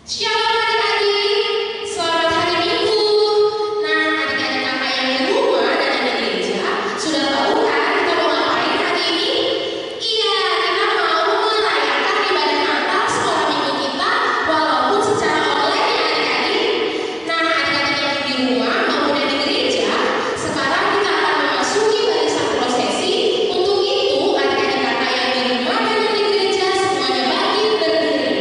Shalom adik-adik, selamat hari Minggu. Nah, adik-adik kakak yang di rumah dan yang di gereja, sudah tahu kan kita mau ngapain hari ini? Iya, kita mau merayakan ibadah Natal sekolah minggu kita, walaupun secara online ya adik-adik. Nah, adik-adik yang di rumah maupun yang di gereja, sekarang kita akan memasuki barisan prosesi. Untuk itu, adik-adik kakak yang di rumah dan yang di gereja semuanya bangkit berdiri.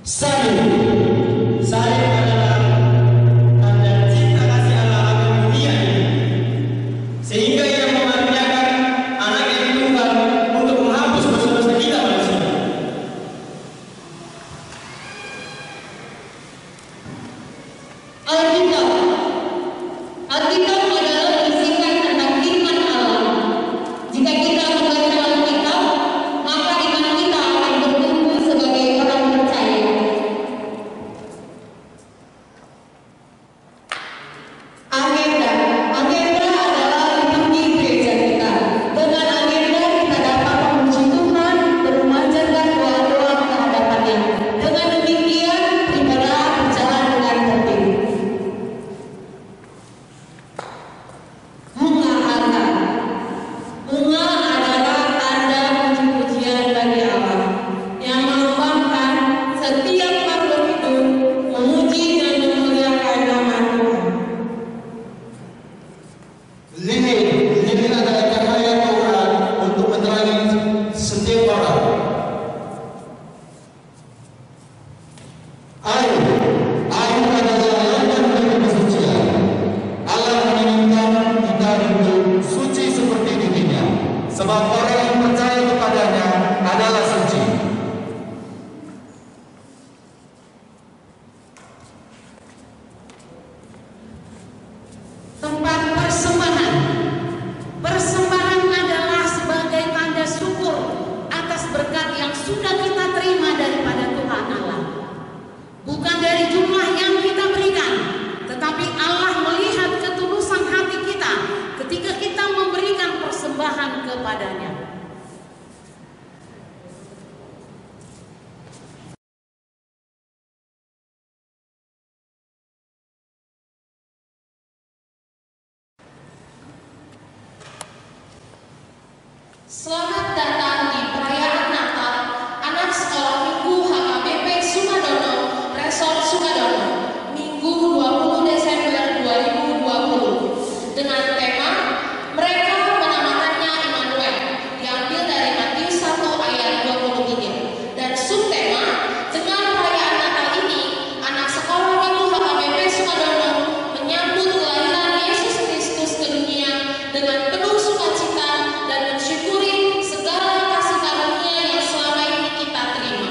Salib adalah tanda cinta kasih Allah akan dunia ini, sehingga Ia mengaruniakan Anak yang tunggal untuk menghapus dosa-dosa kita manusia. Alkitab adalah berisikan tentang firman Allah. Jika kita membaca Alkitab, maka iman kita akan bertumbuh sebagai orang percaya. Lilin adalah cahaya Tuhan untuk menerangi setiap orang. Air adalah lambang dari kesucian. Allah menginginkan kita hidup suci seperti dirinya, sebab orang yang percaya kepadanya adalah suci. Tempat persembahan. Persembahan adalah sebagai tanda syukur atas berkat yang sudah kita terima daripada Tuhan Allah. Bukan dari jumlah yang kita berikan, tetapi Allah melihat ketulusan hati kita ketika kita memberikan persembahan kepadanya. Selamat datang di perayaan Natal Anak Sekolah Minggu HKBP Sukadono, Resort Sukadono, Minggu 20 Desember 2020 dengan tema Mereka Menamakannya Immanuel, diambil dari Matius 1 ayat 23, dan subtema dengan perayaan Natal ini Anak Sekolah Minggu HKBP Sukadono menyambut kelahiran Yesus Kristus ke dunia dengan penuh sukacita dan mensyukuri segala kasih karunia yang selama ini kita terima.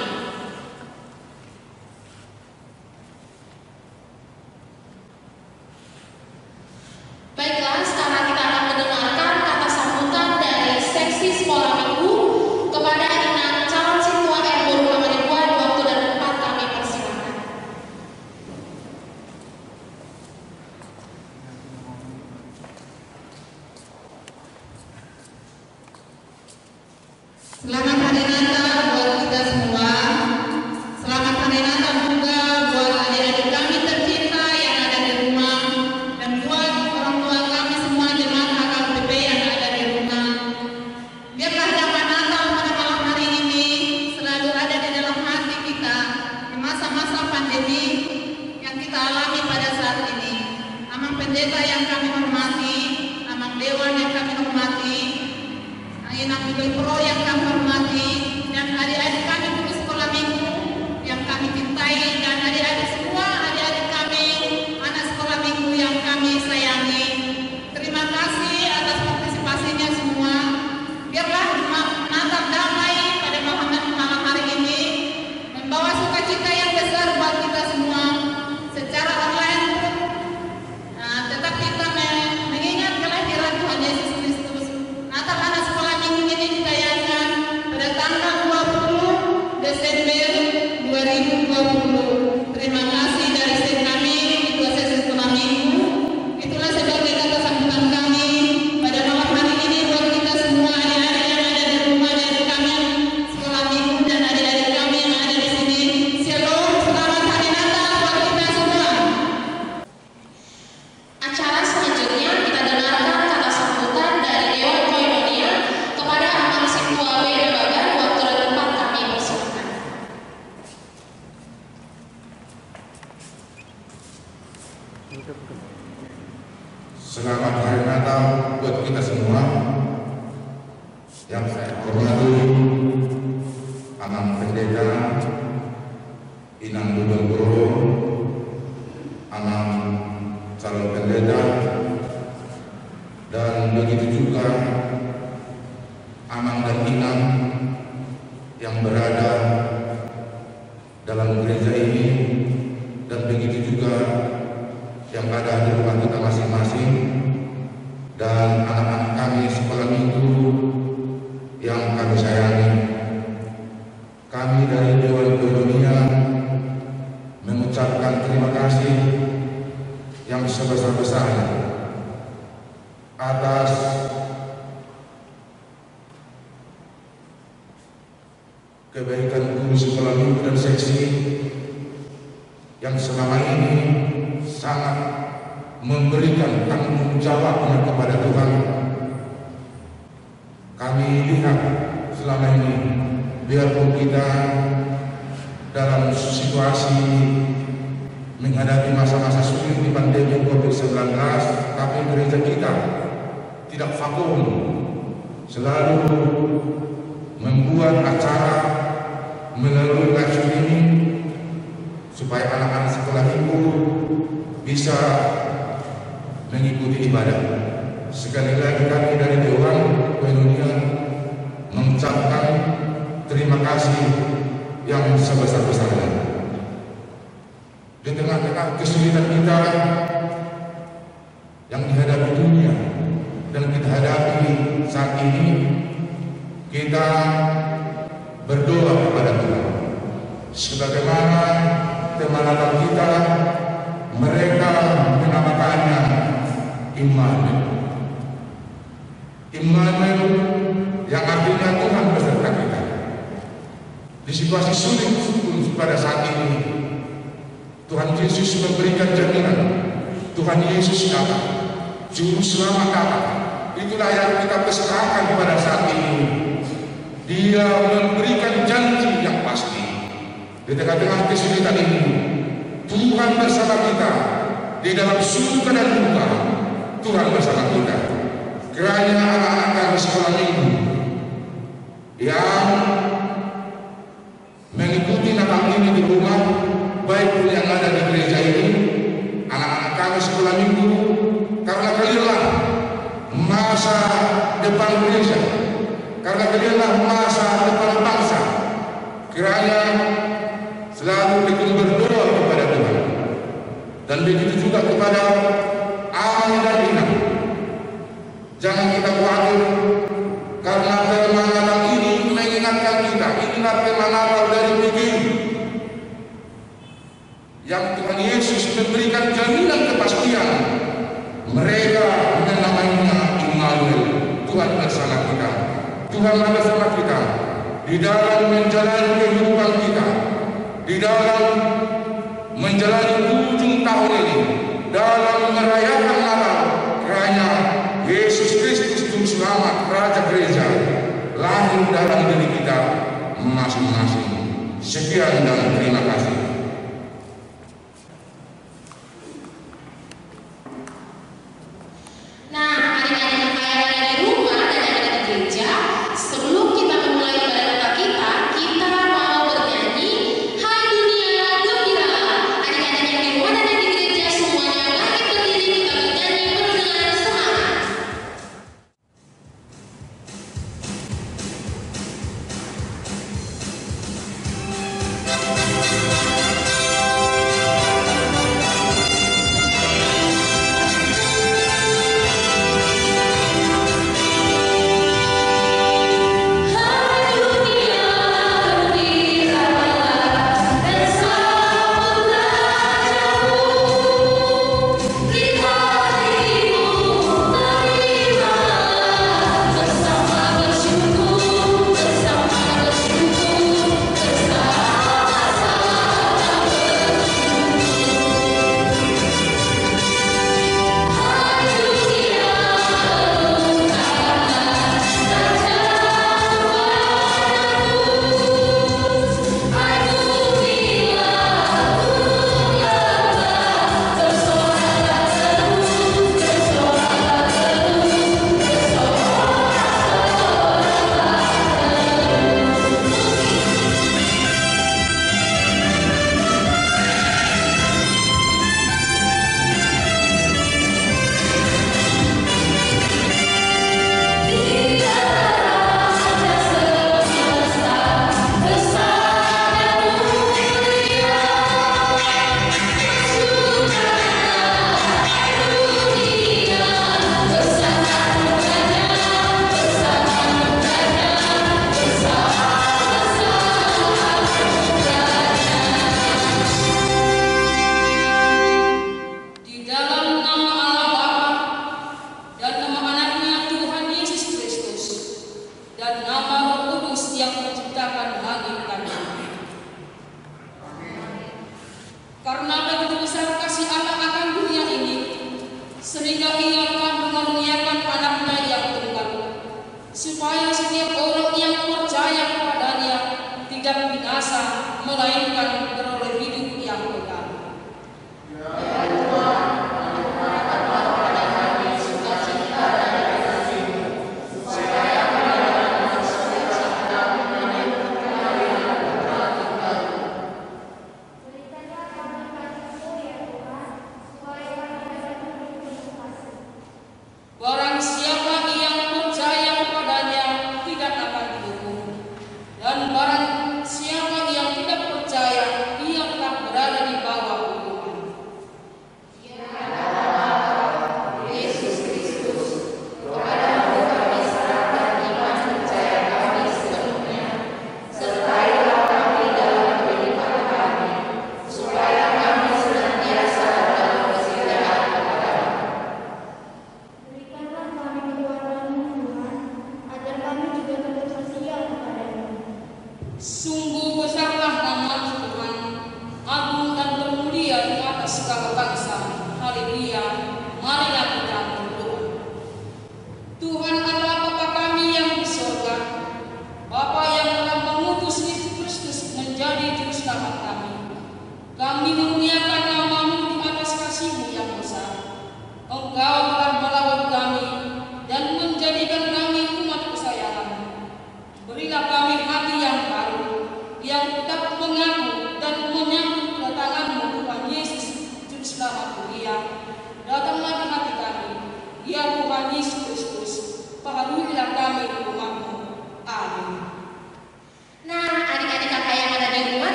Baiklah, sekarang kita akan mendengarkan kata sambutan dari seksi sekolah minggu kepada anak calon siswa Erbur Pamanipuan. Waktu dan tempat kami persilakan. Selamat Hari Natal buat kita semua. Selamat Hari Natal juga buat adik-adik kami tercinta yang ada di rumah, dan buat orang tua kami semua jemaat HKBP yang ada di rumah. Biarlah zaman Natal pada malam hari ini selalu ada di dalam hati kita di masa-masa pandemi yang kita alami pada saat ini. Amang pendeta yang kami hormati, amang dewan yang kami hormati, Inang Ibu Pro yang kami hormati, dan adik-adik kami di sekolah minggu yang kami cintai, dan adik-adik semua, adik-adik kami anak sekolah minggu yang kami sayangi. Terima kasih atas partisipasinya semua. Biarlah Natal damai pada malam hari ini membawa sukacita yang besar buat kita semua secara online pun. Tetap kita mengingat kelahiran Tuhan Yesus Kristus. Natal anak sekolah minggu ini ditayangkan pada tanggal 20 Desember 2020. Terima kasih dari tim kami Ketua Seksi Sekolah Minggu. Itulah sebagai kata sambutan kami pada malam hari ini buat kita semua, adik-adik yang ada di rumah, adik kami sekolah minggu dan adik-adik kami yang ada di sini. Shalom, selamat Hari Natal buat kita semua. Acara selanjutnya kita dengarkan kata sambutan dari Dewan Koinonia kepada anak siswa BM Bagan. Waktu dan tempat kami persilakan. Selamat Hari Natal buat kita semua. Yang saya hormati Amang Pendeta, Inang Gubernur, Amang calon pendeta, dan begitu juga Amang dan Inang yang berada dalam gereja ini, dan begitu juga yang ada di rumah kita masing-masing, dan anak-anak kami sekolah minggu yang kami sayangi. Kami dari Dewan Koinonia mengucapkan terima kasih yang sebesar-besarnya atas kebaikan guru sekolah minggu dan seksi yang selama ini sangat memberikan tanggung jawabnya kepada Tuhan. Kami lihat selama ini, biarpun kita dalam situasi menghadapi masa-masa sulit di pandemi COVID-19, tapi gereja kita tidak vakum, selalu membuat acara melalui live streaming supaya anak-anak sekolah minggu bisa mengikuti ibadah. Sekali lagi kami dari Dewan Koinonia mengucapkan terima kasih yang sebesar-besarnya. Di tengah-tengah kesulitan kita yang dihadapi dunia dan kita hadapi saat ini, kita berdoa kepada Tuhan. Sebagaimana teman Natal kita, mereka menamakannya Immanuel. Immanuel yang artinya Tuhan beserta kita. Di situasi sulit pada saat ini, Tuhan Yesus memberikan jaminan. Tuhan Yesus datang, Juru Selamat datang. Itulah yang kita perserahkan pada saat ini. Dia memberikan janji yang pasti. Di tengah-tengah kesulitan ini, Tuhan bersama kita. Di dalam suka dan duka, Tuhan bersama kita. Kiranya anak-anak kami sekolah minggu yang mengikuti Natal ini di rumah, baik pun yang ada di gereja ini, anak-anak kami sekolah minggu, karena kalianlah masa depan gereja, karena kalianlah masa depan bangsa. Kiranya selalu kita berdoa kepada Tuhan, dan begitu juga kepada Amal dan Ina. Jangan kita khawatir, karena tema Natal ini mengingatkan kita. Inilah tema Natal dari Minggu yang Tuhan Yesus memberikan jaminan kepastian. Mereka menamainya Immanuel, Tuhan bersama kita. Tuhan bersama kita di dalam menjalani kehidupan kita, di dalam menjalani ujung tahun ini, dalam merayakan Natal. Kiranya Yesus Kristus Juru Selamat Raja Gereja lahir dalam diri kita masing-masing. Sekian dan terima kasih. Nah, adik-adik yang ada di rumah dan yang ada di gereja, sebelum kita memulai ibadah Natal kita mau bernyanyi Hai Dunia Gembiralah. Adik-adik yang di rumah dan yang di gereja semuanya bangkit berdiri, kita bernyanyi penuh dengan semangat.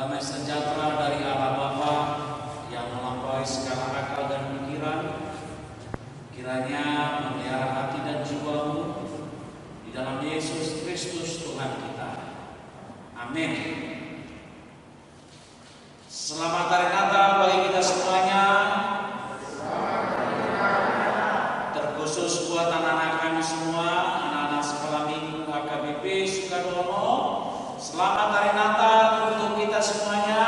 Damai sejahtera dari Allah Bapa yang melampaui segala akal dan pikiran, kiranya memelihara hati dan jiwamu di dalam Yesus Kristus Tuhan kita. Amin. Selamat hari Natal bagi kita semuanya. Terkhusus buat anak-anak kami semua, anak-anak sekolah minggu HKBP Sukadono. Selamat hari Natal untuk kita semuanya.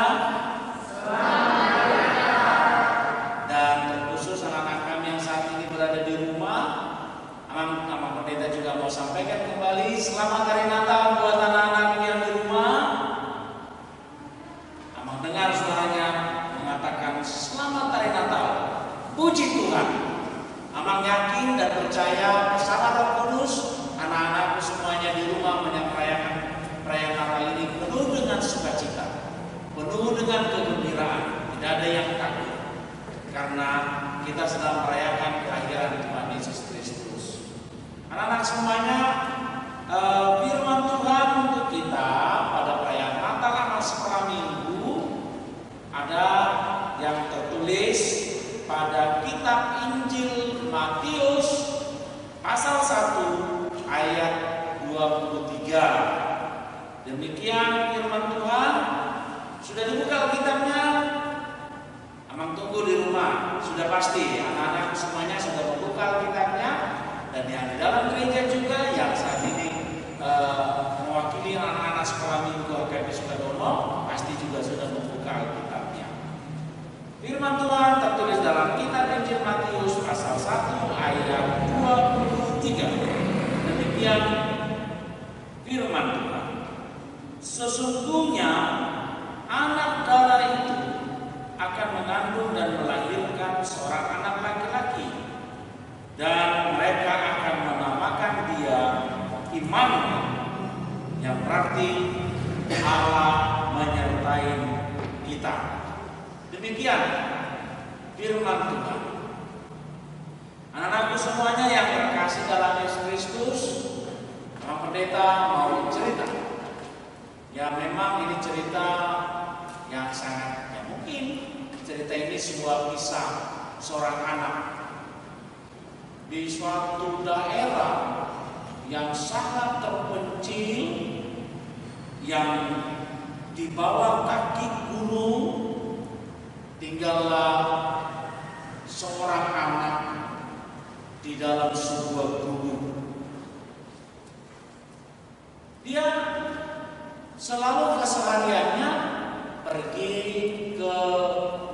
Dan terkhusus anak-anak kami yang saat ini berada di rumah, Amang Pendeta juga mau sampaikan kembali selamat hari Natal buat anak-anak yang di rumah. Amang dengar suaranya mengatakan selamat hari Natal. Puji Tuhan. Amang yakin dan percaya bersama Roh Kudus, anak-anakku semuanya di rumah merayakan perayaan Natal ini penuh dengan sukacita, penuh dengan kegembiraan, tidak ada yang takut, karena kita sedang merayakan kelahiran Tuhan Yesus Kristus. Anak-anak semuanya, firman Tuhan untuk kita pada perayaan Natal anak sekolah minggu ada yang tertulis pada kitab Injil Matius pasal 1 ayat 23. Demikian firman Tuhan. Sudah dibuka Alkitabnya? Amang tunggu di rumah. Sudah pasti anak-anak semuanya sudah membuka Alkitabnya. Dan yang di dalam gereja juga yang saat ini mewakili anak-anak sekolah minggu HKBP Sukadono pasti juga sudah membuka Alkitabnya. Firman Tuhan tertulis dalam kitab Injil Matius pasal 1 ayat 23. Demikian firman Tuhan. Sesungguhnya anak darah itu akan mengandung dan melahirkan seorang anak laki-laki, dan mereka akan menamakan dia Immanuel, yang berarti Allah menyertai kita. Demikian firman Tuhan. Anak-anakku semuanya yang terkasih dalam Yesus Kristus, Bapak Pendeta mau cerita. Ya memang ini cerita yang sangat, ya mungkin cerita ini sebuah kisah seorang anak di suatu daerah yang sangat terpencil, yang di bawah kaki gunung tinggallah seorang anak di dalam sebuah gubuk. Dia selalu kesehariannya pergi ke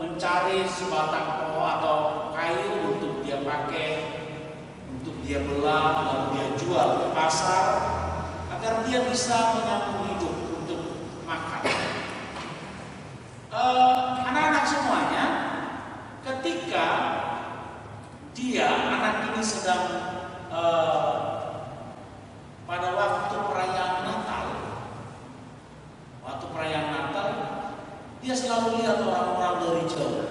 mencari sebatang pohon atau kayu untuk dia pakai, untuk dia belah, lalu dia jual ke pasar agar dia bisa menyambung hidup untuk makan. Anak-anak semuanya, ketika anak ini sedang pada waktu perayaan Natal. Waktu perayaan Natal, dia selalu lihat orang-orang dari jauh.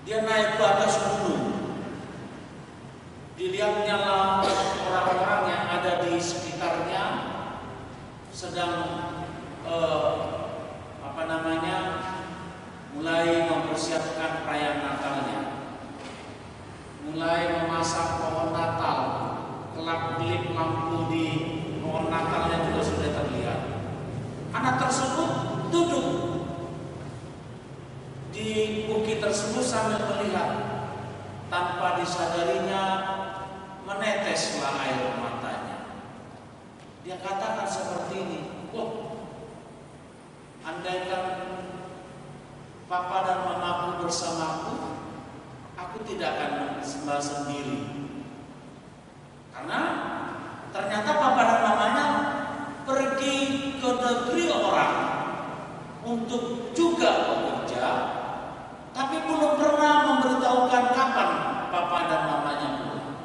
Dia naik ke atas gunung. Dilihatnya lah orang-orang yang ada di sekitarnya sedang mulai mempersiapkan perayaan Natalnya, mulai memasang pohon Natal, kelap-kelip lampu di pohon Natalnya juga sudah terlihat. Anak tersebut duduk di bukit tersebut sambil melihat, tanpa disadarinya meneteslah air matanya. Dia katakan seperti ini, andaikan papa dan mamaku bersamaku, aku tidak akan sembah sendiri. Karena ternyata papa dan mamanya pergi ke negeri orang untuk juga bekerja, tapi belum pernah memberitahukan kapan papa dan mamanya pulang.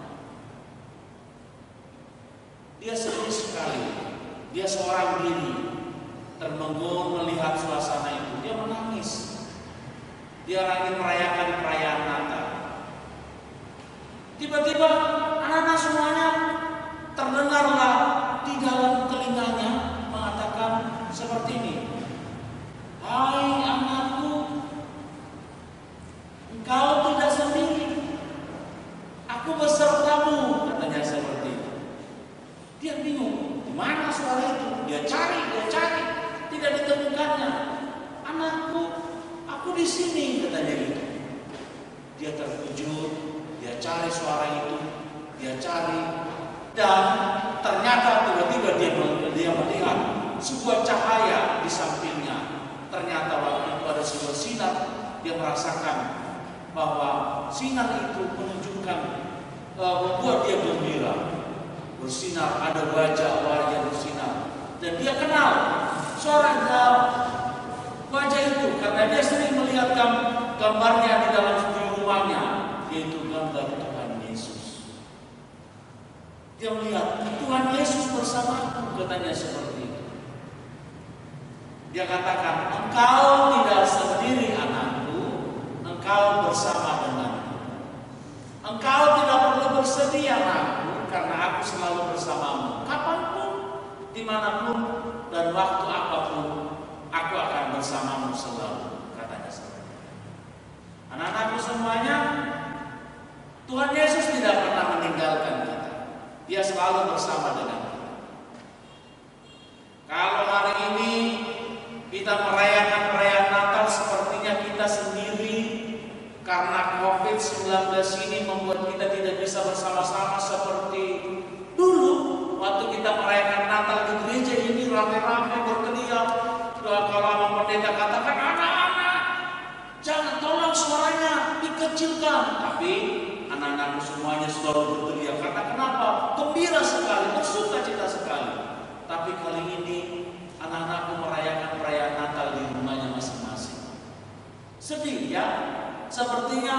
Dia sedih sekali. Dia seorang diri, termenung melihat suasana itu. Dia menangis. Dia lagi merayakan perayaan Natal. Tiba-tiba anak-anak semuanya terdengarlah di dalam telinganya mengatakan seperti ini, di sini, katanya gitu. Dia terkejut, dia cari suara itu, dia cari, dan ternyata tiba-tiba dia melihat sebuah cahaya di sampingnya. Ternyata waktu itu ada sebuah sinar. Dia merasakan bahwa sinar itu menunjukkan membuat dia gembira. Bersinar, ada wajah bersinar, dan dia kenal suara wajah itu karena dia sering melihat gambarnya di dalam rumahnya, yaitu gambar Tuhan Yesus. Dia melihat Tuhan Yesus bersamaku, katanya seperti itu. Dia katakan, engkau tidak sendiri anakku, engkau bersama denganku. Engkau tidak perlu bersedih anakku, karena aku selalu bersamamu. Kapanpun, dimanapun, dan waktu apapun, aku akan bersamamu selalu, katanya seperti itu. Anak-anakku semuanya, Tuhan Yesus tidak pernah meninggalkan kita. Dia selalu bersama dengan kita. Kalau hari ini kita merayakan perayaan Natal sepertinya kita sendiri, karena COVID-19 ini membuat kita tidak bisa bersama-sama seperti dulu. Waktu kita merayakan Natal di gereja ini rame-rame berteriak. Kalau pendeta katakan, anak-anak jangan, tolong suaranya dikecilkan. Tapi anak-anakku semuanya selalu berteriak. Karena kenapa? Gembira sekali, bersuka cita sekali. Tapi kali ini anak-anakku merayakan perayaan Natal di rumahnya masing-masing. Sedih ya? Sepertinya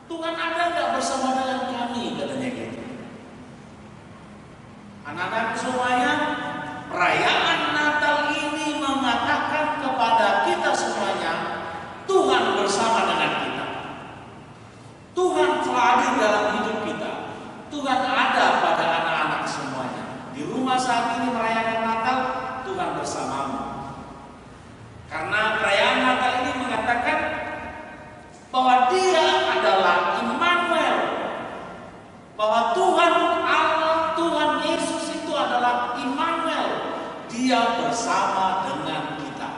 Tuhan ada nggak bersama dengan kami, katanya gitu. Anak-anak semuanya, perayaan Natal ini mengatakan kepada kita semuanya, Tuhan bersama dengan kita. Tuhan telah hadir dalam hidup kita. Tuhan ada pada anak-anak semuanya. Di rumah saat ini merayakan Natal, Tuhan bersamamu. Karena perayaan Natal ini mengatakan bahwa Dia adalah Immanuel, bahwa Tuhan Allah, Tuhan Yesus itu adalah Immanuel. Dia bersama dengan kita.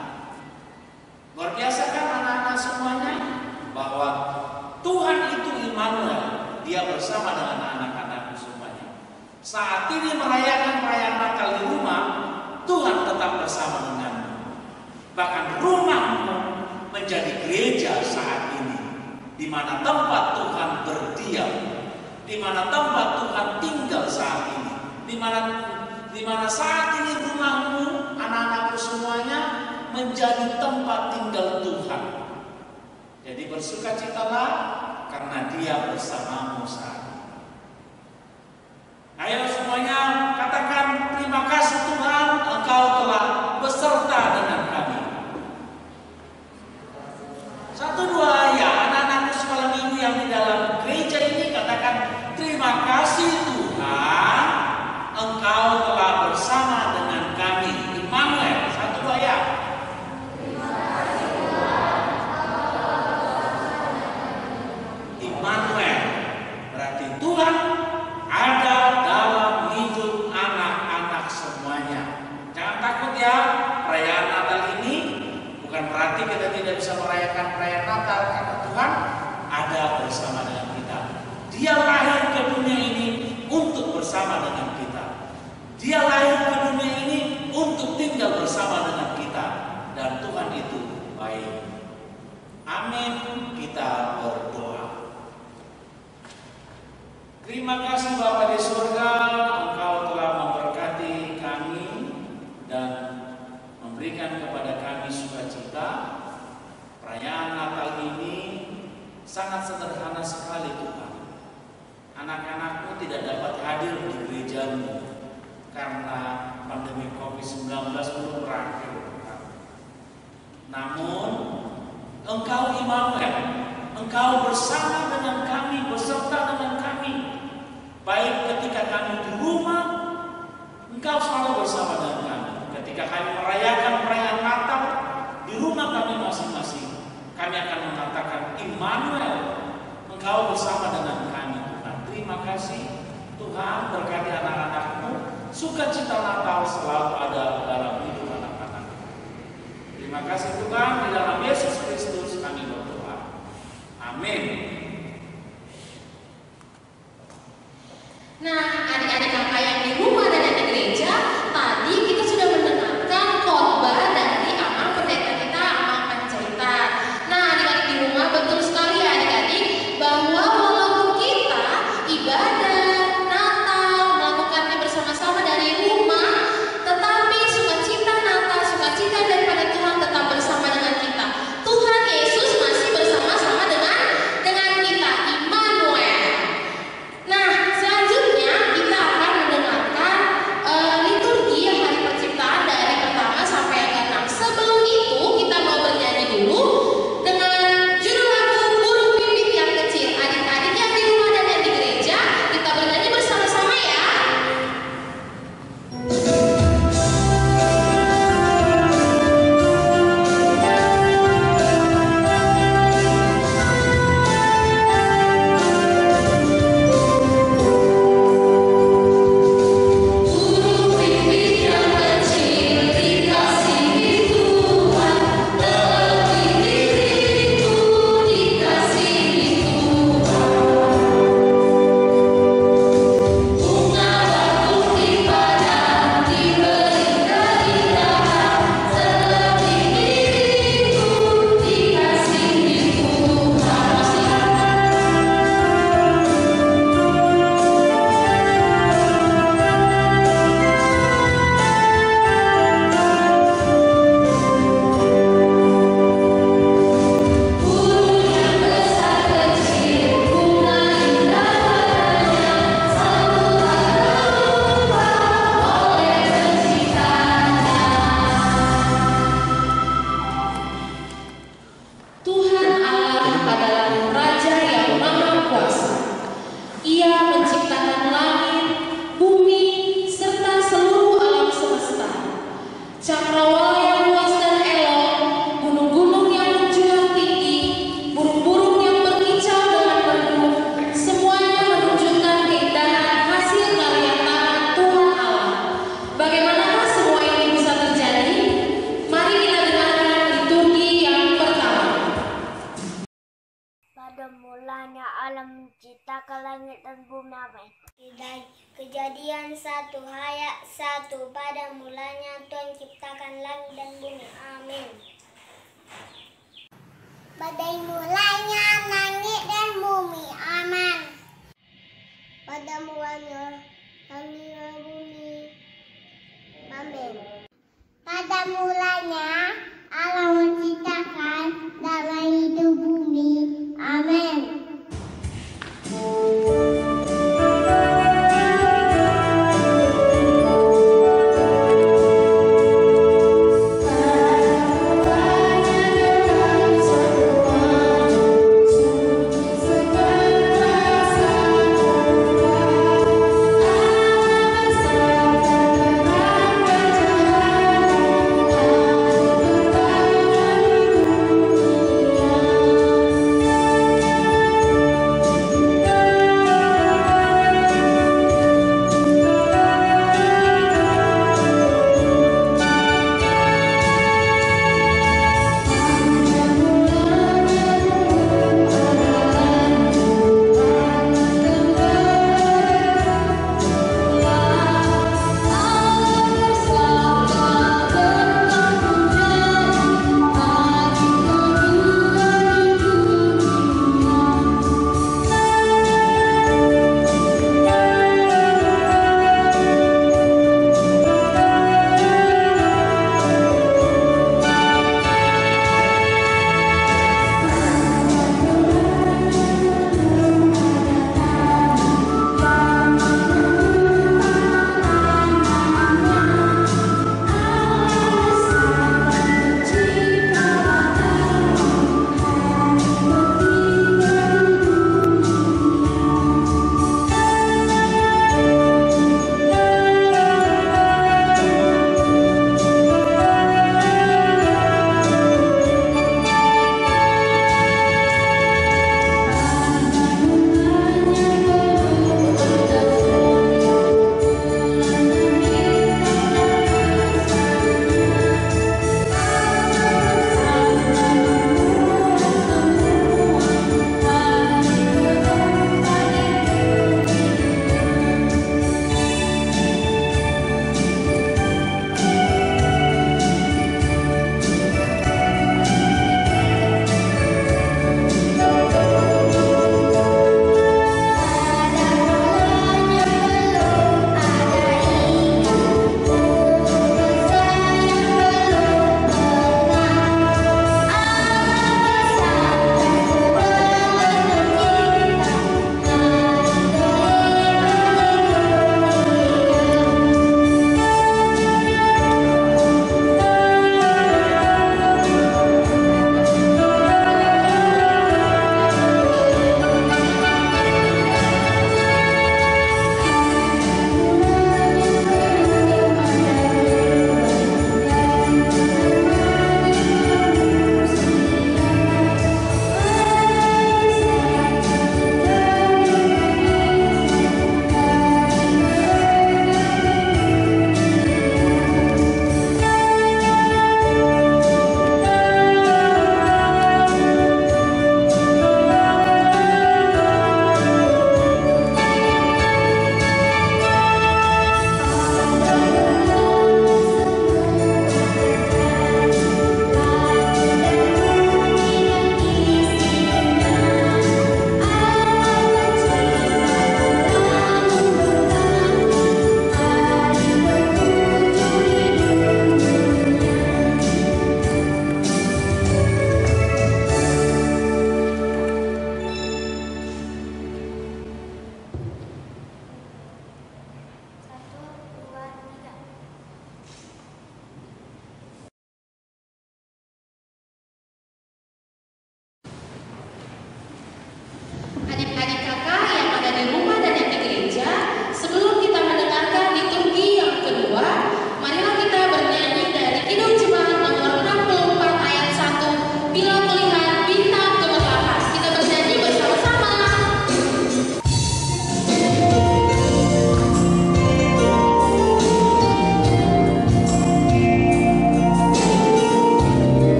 Luar biasa kan anak-anak semuanya, bahwa Tuhan itu Immanuel. Dia bersama dengan anak-anakku semuanya. Saat ini merayakan perayaan Natal di rumah, Tuhan tetap bersama denganmu. Bahkan rumahmu menjadi gereja saat ini, di mana tempat Tuhan berdiam, di mana tempat Tuhan tinggal saat ini, di mana saat ini rumahmu, anak-anakku semuanya, menjadi tempat tinggal Tuhan. Jadi bersukacitalah karena Dia bersamamu saat ini. Ayo semuanya katakan, terima kasih Tuhan, Engkau telah beserta dengan kami. Satu dua ya, anak-anak sekolah minggu yang di dalam gereja ini katakan, terima kasih Tuhan, Engkau telah bersama dengan kami. Immanuel, satu dua ya. Immanuel, berarti Tuhan ada dalam hidup anak-anak semuanya. Jangan takut ya, perayaan Natal ini bukan berarti kita tidak bisa merayakan perayaan Natal, karena Tuhan ada bersama dengan kita. Dia lahir ke dunia ini untuk bersama dengan kita. Dia lahir ke dunia ini untuk tinggal bersama dengan kita. Dan Tuhan itu baik. Amin. Kita berdoa. Terima kasih Bapa di surga, Engkau telah memberkati kami dan memberikan kepada kami sukacita. Perayaan Natal ini sangat sederhana sekali Tuhan. Anak-anakmu tidak dapat hadir di gerejamu karena pandemi COVID-19 belum berakhir. Namun Engkau Immanuel, Engkau bersama dengan kami, beserta dengan kami. Baik ketika kami di rumah, Engkau selalu bersama dengan kami. Ketika kami merayakan perayaan Natal di rumah kami masing-masing, kami akan mengatakan, Immanuel, Engkau bersama dengan kami Tuhan. Terima kasih Tuhan, berkati anak-anakmu. Sukacita Natal selalu ada dalam hidup anak-anak. Terima kasih Tuhan, di dalam Yesus Kristus Amin. Nah, adik-adik kakak yang di rumah dan yang di gereja, tadi kita sudah mendengarkan khotbah dari Amang pendeta kita, Amang Panjaitan. Nah, adik-adik di rumah, betul sekali ya adik-adik, bahwa walaupun kita ibadah Natal melakukannya bersama-sama dari rumah, tetapi sukacita Natal, sukacita daripada Tuhan tetap bersama dengan kita. Tuhan Yesus masih bersama-sama dengan kita, Immanuel. Nah, selanjutnya kita akan mendengarkan liturgi hari penciptaan dari pertama sampai yang ke-6. Sebelum itu kita mau bernyanyi dulu dengan judul lagu Burung Pipit yang Kecil. Adik-adik yang di rumah dan yang di gereja, kita bernyanyi bersama-sama ya. Burung pipit yang kecil dikasihi Tuhan, lebih diriku dikasihi Tuhan. Bunga bakung di padang diberi keindahan, lebih diriku dikasihi Tuhan. Burung yang besar kecil, bunga indah warnanya, sambutlah berubah oleh penciptanya. Tuhan Allah adalah Raja yang Maha Kuasa. Ia menciptakan langit, bumi, serta seluruh alam semesta. Cakrawala yang luas dan elok, gunung-gunung yang menjulang tinggi, burung-burung yang berkicau dengan merdu, semuanya menunjukkan keindahan hasil karya tangan Tuhan Allah. Bagaimanakah semua ini bisa terjadi? Mari kita dengarkan liturgi yang pertama. Pada mulanya Allah menciptakan langit dan bumi. Amin. Kejadian 1 ayat 1. Pada mulanya Tuhan ciptakan langit dan bumi. Amin. Pada mulanya langit dan bumi. Amin. Pada mulanya langit dan bumi. Amin. Pada mulanya Allah menciptakan langit dan bumi. Amin. Bersama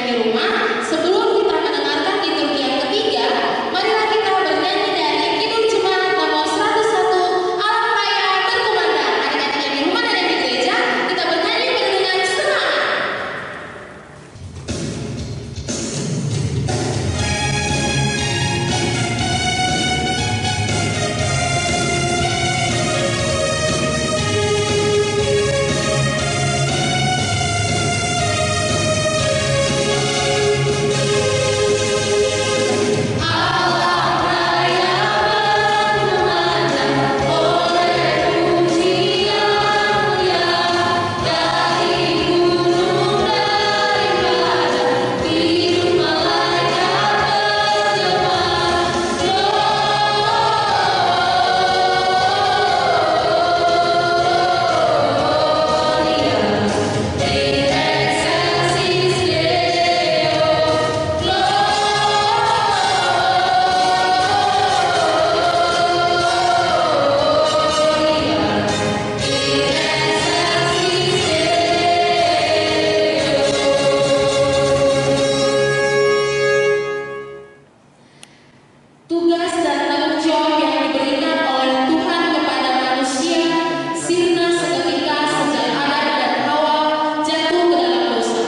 di rumah, sebelum kita mendengarkan liturgi yang ketiga, marilah kita bernyanyi dari Kidung Jemaat nomor 101, Alam Raya Berkumandang. Adik-adik yang di rumah dan yang di gereja, kita bernyanyi dengan semangat. Tugas dan tanggung jawab yang diberikan oleh Tuhan kepada manusia sirna seketika sejak Adam dan Hawa jatuh ke dalam dosa.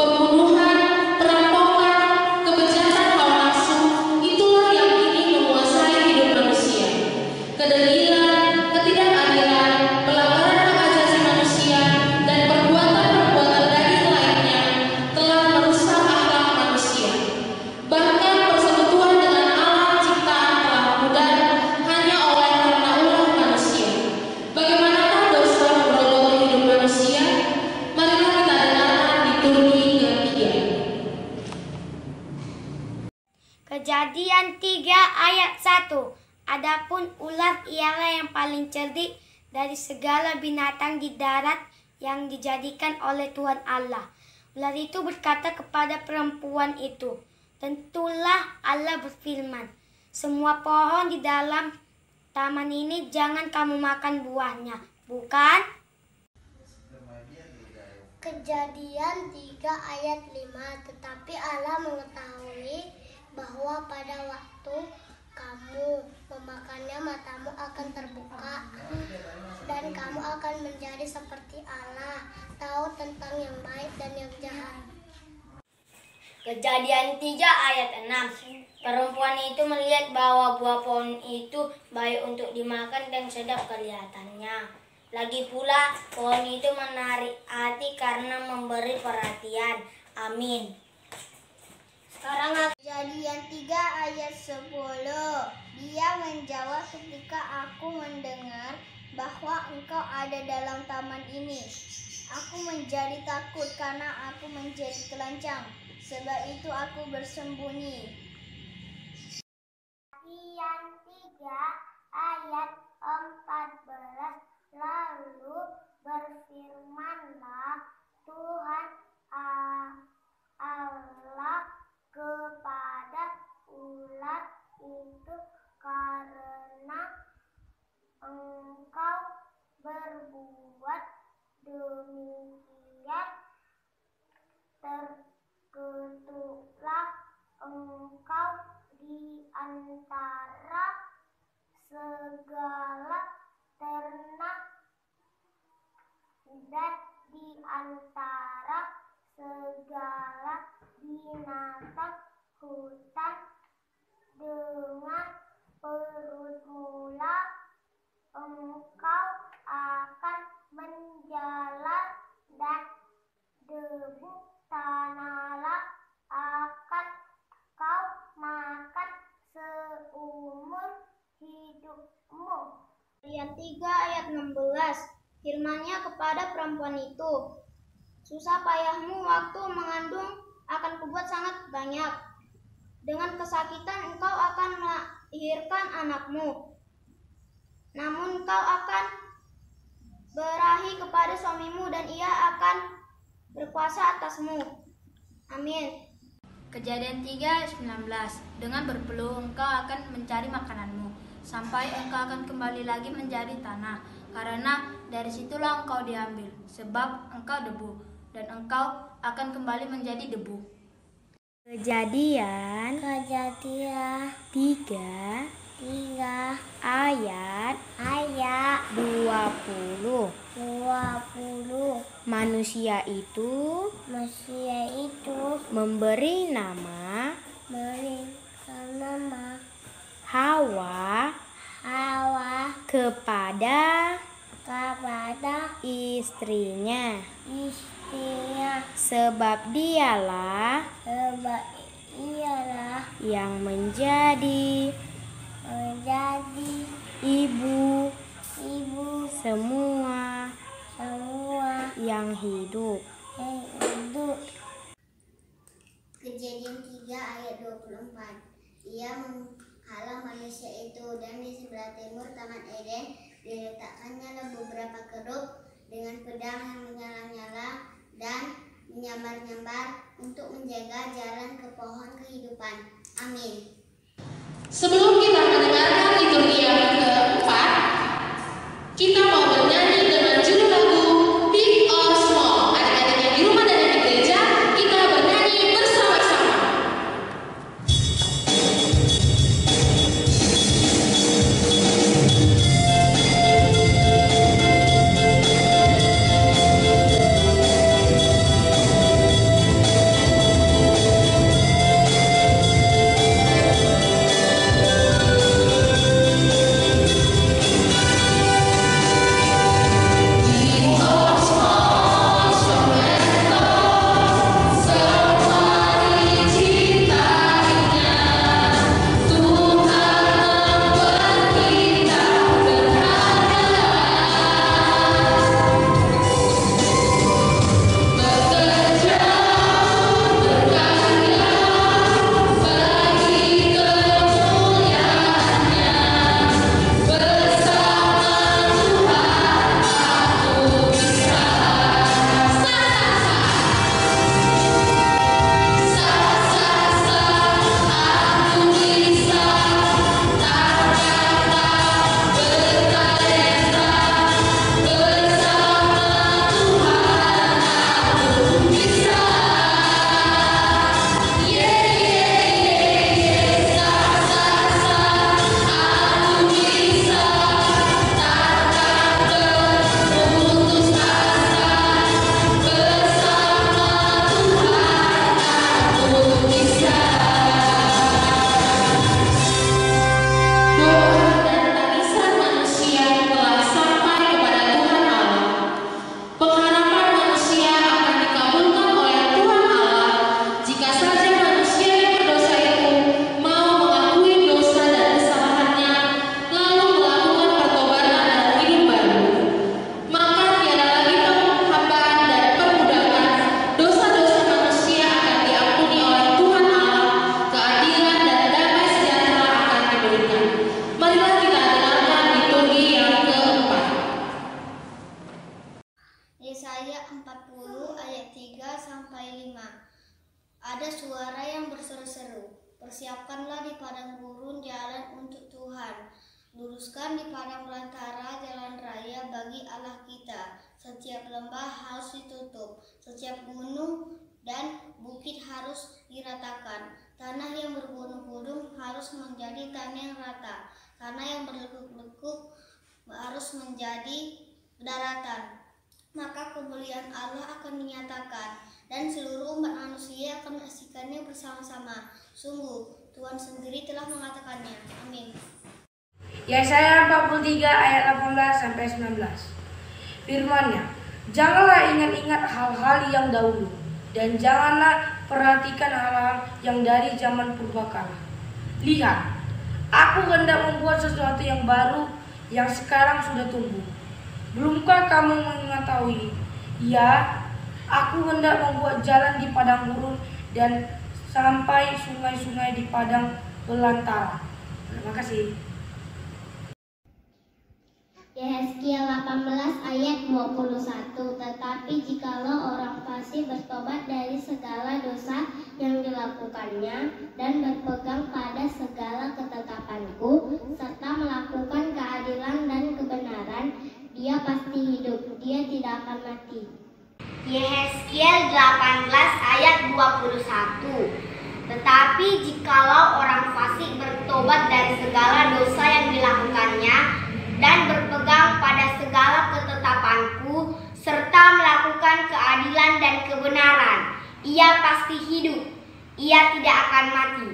Pembunuhan, perampokan, kebejatan hawa nafsu, itulah yang kini menguasai hidup manusia. Kedegilan, ketidakadilan, pelanggaran hak asasi manusia, dan perbuatan-perbuatan daging lainnya telah merusak akhlak manusia. Bahkan persekutuan dengan alam ciptaan telah pudar hanya oleh karena ulah manusia. Bagaimanakah dosa meroboti hidup manusia? Marilah kita dengarkan liturgi ketiga. Kejadian 3 ayat 1. Adapun ular ialah yang paling cerdik dari segala binatang di darat yang dijadikan oleh Tuhan Allah. Ular itu berkata kepada perempuan itu, tentulah Allah berfirman, semua pohon di dalam taman ini jangan kamu makan buahnya, bukan? Kejadian 3 ayat 5. Tetapi Allah mengetahui bahwa pada waktu kamu memakannya matamu akan terbuka dan kamu akan menjadi seperti Allah, tahu tentang yang baik dan yang jahat. Kejadian 3 ayat 6. Perempuan itu melihat bahwa buah pohon itu baik untuk dimakan dan sedap kelihatannya. Lagi pula pohon itu menarik hati karena memberi perhatian. Amin. Sekarang Kejadian 3 ayat 10. Dia menjawab, ketika aku mendengar bahwa engkau ada dalam taman ini, aku menjadi takut karena aku menjadi telanjang. Sebab itu aku bersembunyi. Kejadian 3 ayat 14. Lalu berfirmanlah Tuhan Allah kepada ular itu, karena engkau berbuat demikian, terkutuklah engkau di antara segala ternak dan di antara segala binatang hutan. Dengan perutmu engkau akan menjalar dan debu tanahlah akan kau makan seumur hidupmu. Kejadian 3 ayat 16. Firman-Nya kepada perempuan itu, susah payahmu waktu mengandung akan kubuat sangat banyak. Dengan kesakitan engkau akan melahirkan anakmu. Namun engkau akan berahi kepada suamimu dan ia akan berkuasa atasmu. Amin. Kejadian 3:19. Dengan berpeluh engkau akan mencari makananmu, sampai engkau akan kembali lagi menjadi tanah, karena dari situlah engkau diambil, sebab engkau debu, dan engkau akan kembali menjadi debu. Kejadian 3 ayat 20. Manusia itu memberi nama Hawa kepada istrinya, sebab dialah yang menjadi ibu semua yang hidup. Kejadian 3 ayat 24. Ia menghalang manusia itu, dan di sebelah timur Taman Eden diletakkannya beberapa kerub dengan pedang yang menyala-nyala dan menyambar-nyambar untuk menjaga jalan ke pohon kehidupan. Amin. Sebelum kita mendengarkan liturgi yang keempat, kita mau bernyanyi dengan judul lagu Big or Small. Adik-adik yang di rumah dan yang di gereja, kita bernyanyi bersama-sama. Yesaya 40 ayat 3-5. Ada suara yang berseru-seru, persiapkanlah di padang gurun jalan untuk Tuhan, luruskan di padang belantara jalan raya bagi Allah kita. Setiap lembah harus ditutup, setiap gunung dan bukit harus diratakan. Tanah yang bergunung-gunung harus menjadi tanah yang rata, tanah yang berlekuk-lekuk harus menjadi daratan. Maka kemuliaan Allah akan dinyatakan, dan seluruh umat manusia akan menyaksikannya bersama-sama. Sungguh, Tuhan sendiri telah mengatakannya. Amin. Yesaya 43 ayat 18-19. Firman-Nya, janganlah ingat-ingat hal-hal yang dahulu, dan janganlah perhatikan hal-hal yang dari zaman purbakala. Lihat, aku hendak membuat sesuatu yang baru, yang sekarang sudah tumbuh. Belumkah kamu mengetahui? Ya, aku hendak membuat jalan di padang gurun dan sampai sungai-sungai di padang belantara. Terima kasih. Yehezkiel 18 ayat 21. Tetapi jikalau orang fasik bertobat dari segala dosa yang dilakukannya dan berpegang pada segala ketetapanku serta melakukan keadilan dan kebenaran, dia pasti hidup, dia tidak akan mati. Yehezkiel 18 ayat 21. Tetapi jikalau orang fasik bertobat dari segala dosa yang dilakukannya dan berpegang pada segala ketetapanku serta melakukan keadilan dan kebenaran, ia pasti hidup, ia tidak akan mati.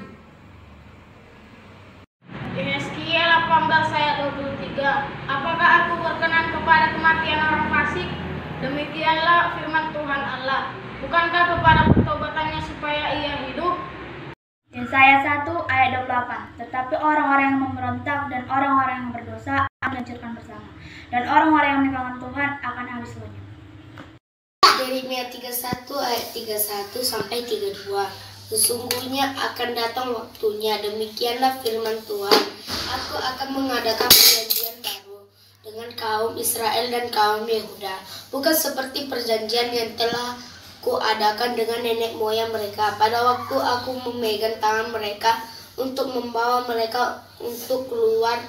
Yesaya 18 ayat 23. Apakah aku berkenan kepada kematian orang fasik? Demikianlah firman Tuhan Allah. Bukankah kepada pertobatannya supaya ia hidup? Yesaya 1 ayat 28. Tetapi orang-orang yang memberontak dan orang-orang yang berdosa akan dihancurkan bersama, dan orang-orang yang meninggalkan Tuhan akan habis lenyap. Yeremia 31 ayat 31 sampai 32. Sesungguhnya akan datang waktunya, demikianlah firman Tuhan, aku akan mengadakan perjanjian baru dengan kaum Israel dan kaum Yehuda, bukan seperti perjanjian yang telah kuadakan dengan nenek moyang mereka pada waktu aku memegang tangan mereka untuk membawa mereka untuk keluar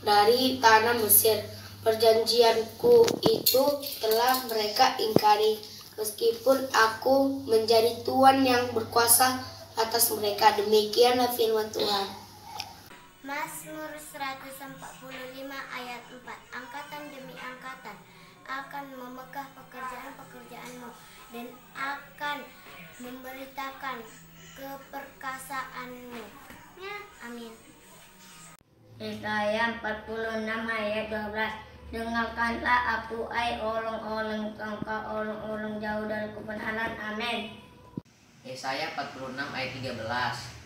dari tanah Mesir. Perjanjianku itu telah mereka ingkari, meskipun aku menjadi Tuhan yang berkuasa atas mereka. Demikianlah firman Tuhan. Mazmur 145 ayat 4. Angkatan demi angkatan akan memegah pekerjaan-pekerjaanmu dan akan memberitakan keperkasaanmu. Amin. Yesaya 46 ayat 12. Dengarkanlah aku, ai orang-orang engkau orang-orang jauh dari kebenaran. Amin. Yesaya 46 ayat 13.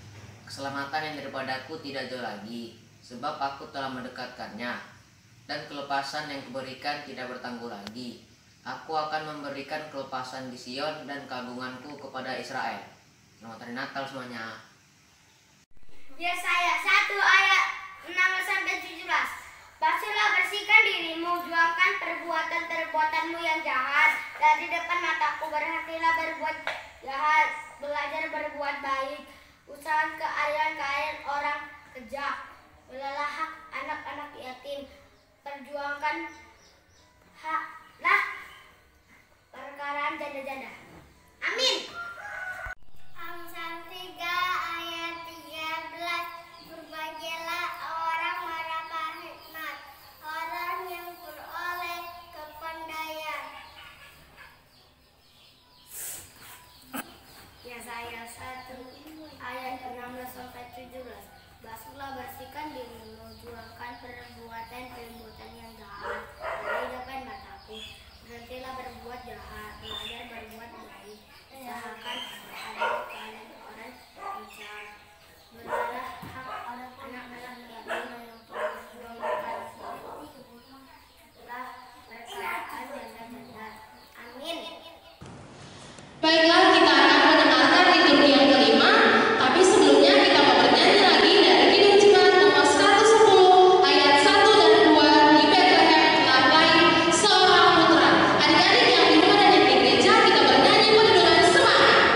Keselamatan yang daripadaku tidak jauh lagi, sebab aku telah mendekatkannya, dan kelepasan yang kuberikan tidak bertangguh lagi. Aku akan memberikan kelepasan di Sion dan keagunganku kepada Israel. Selamat Hari Natal semuanya. Yesaya 1 ayat 6-17. Basuhlah, bersihkan dirimu, juangkan perbuatan-perbuatanmu yang jahat dari depan mataku. Berhentilah berbuat jahat, belajar berbuat baik, usahakan keadilan orang kejam, belalah hak anak-anak yatim, perjuangkan haklah perkaraan janda-janda. Amin. Amsal 3 ayat 13. Berbahagialah orang-orang berhikmat, orang yang beroleh kepandaian. Yesaya 1 ayat 16-17. Basuhlah, bersihkan dirimu, juangkan perbuatan-perbuatan yang jahat dari depan mataku. Berhentilah berbuat jahat, belajar berbuat baik, usahakan keadilan orang kejam, belalah hak anak-anak yatim, perjuangkan lah perkaraan janda-janda. Amin. Baiklah, kita akan mendengarkan liturgi yang kelima, tapi sebelumnya kita mau bernyanyi lagi dari Kidung Jemaat nomor 110 ayat 1 dan 2 di Bethlehem telah lahir seorang putra. Adik-adik yang di rumah dan yang di gereja, kita bernyanyi penuh dengan semangat.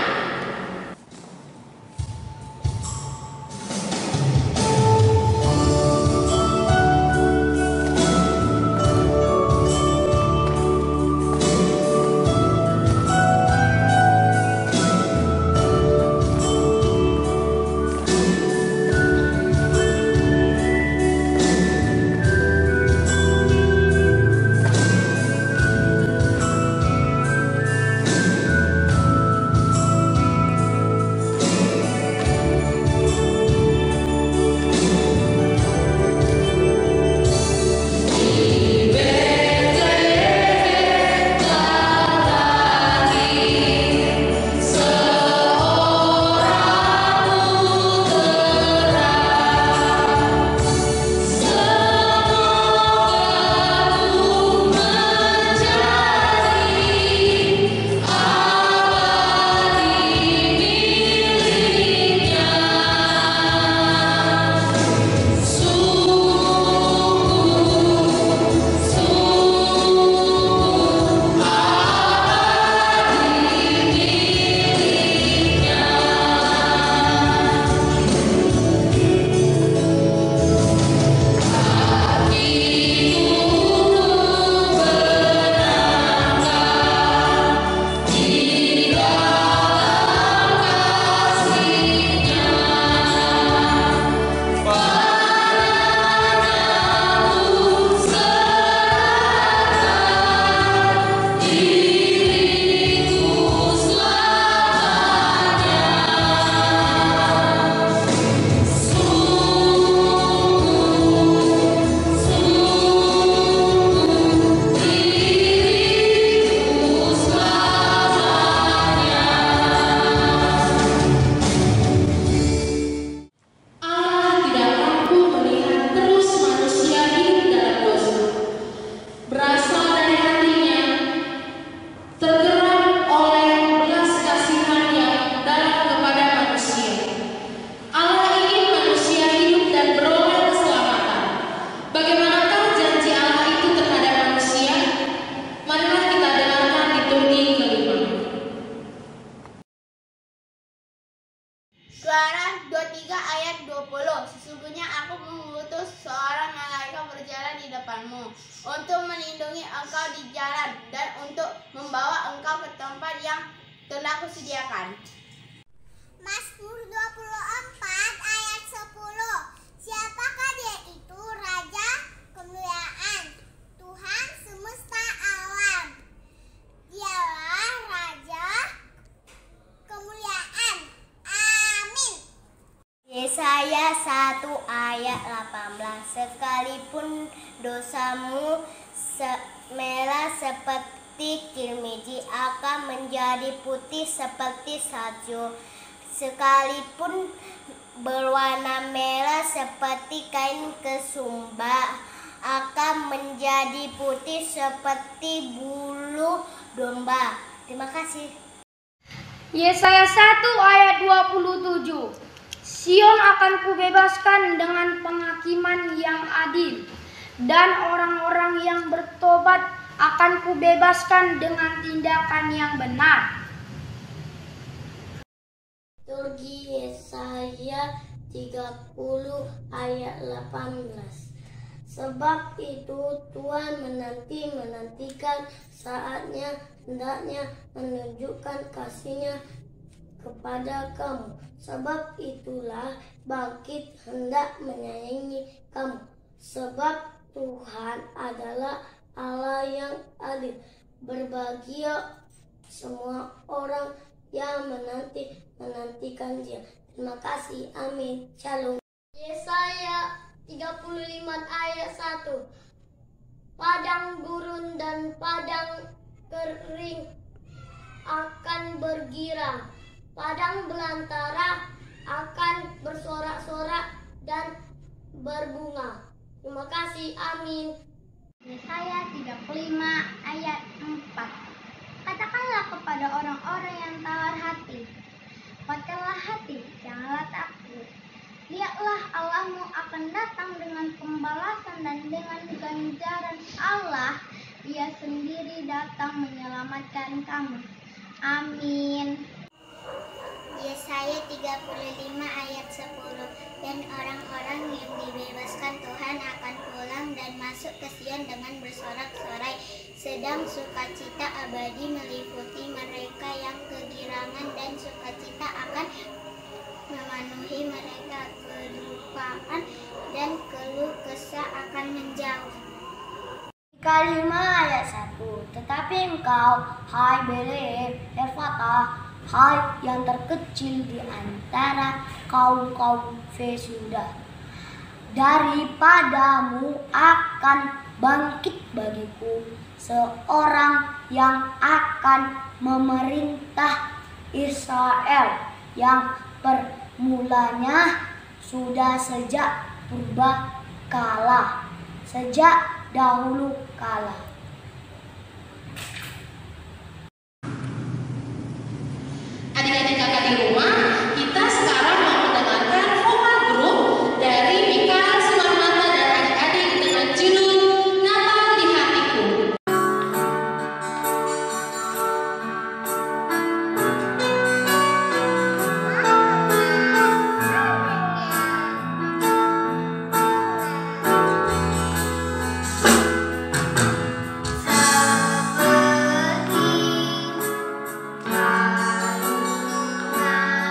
Keluaran 23 ayat 20. Sesungguhnya aku mengutus seorang malaikat berjalan di depanmu untuk melindungi engkau di jalan dan untuk membawa engkau ke tempat yang telah kusediakan. Mazmur 24 ayat 10. Siapakah dia itu? Raja kemuliaan, Tuhan semesta alam. Dialah Raja kemuliaan. Amin. Yesaya 1 ayat 18. Sekalipun dosamu merah seperti kirmiji, akan menjadi putih seperti salju. Sekalipun berwarna merah seperti kain kesumba, akan menjadi putih seperti bulu domba. Terima kasih. Yesaya 1 ayat 27. Sion akan kubebaskan dengan penghakiman yang adil, dan orang-orang yang bertobat akan kubebaskan dengan tindakan yang benar. Turgi Yesaya 30 ayat 18. Sebab itu Tuhan menantikan saatnya, hendaknya menunjukkan kasih-Nya kepada kamu. Sebab itulah bangkit hendak menyayangi kamu. Sebab Tuhan adalah Allah yang adil. Berbahagia semua orang yang menantikan Dia. Terima kasih. Amin. Shalom. Yesaya 35 ayat 1. Padang gurun dan padang kering akan bergirang. Padang belantara akan bersorak-sorak dan berbunga. Terima kasih. Amin. Yesaya 35 ayat 4. Katakanlah kepada orang-orang yang tawar hati, kuatkanlah hati, janganlah takut. Lihatlah, Allahmu akan datang dengan pembalasan dan dengan ganjaran Allah. Ia sendiri datang menyelamatkan kamu. Amin. Yesaya 35 ayat 10. Dan orang-orang yang dibebaskan Tuhan akan pulang dan masuk ke Sion dengan bersorak-sorai, sedang sukacita abadi meliputi mereka yang kegirangan, dan sukacita akan memenuhi mereka. Kelupaan dan keluh kesah akan menjauh. Kalimat ayat 1. Tetapi engkau, hai Bethlehem Efratah, hai yang terkecil di antara kaum-kaum Yehuda, daripadamu akan bangkit bagiku seorang yang akan memerintah Israel, yang permulanya sudah sejak purba kala, sejak dahulu kala. Adik-adik kakak di rumah, kita sekarang mau mendengarkan vokal grup dari Mika Sumarmata dan adik-adik dengan judul Natal di Hatiku. Seperti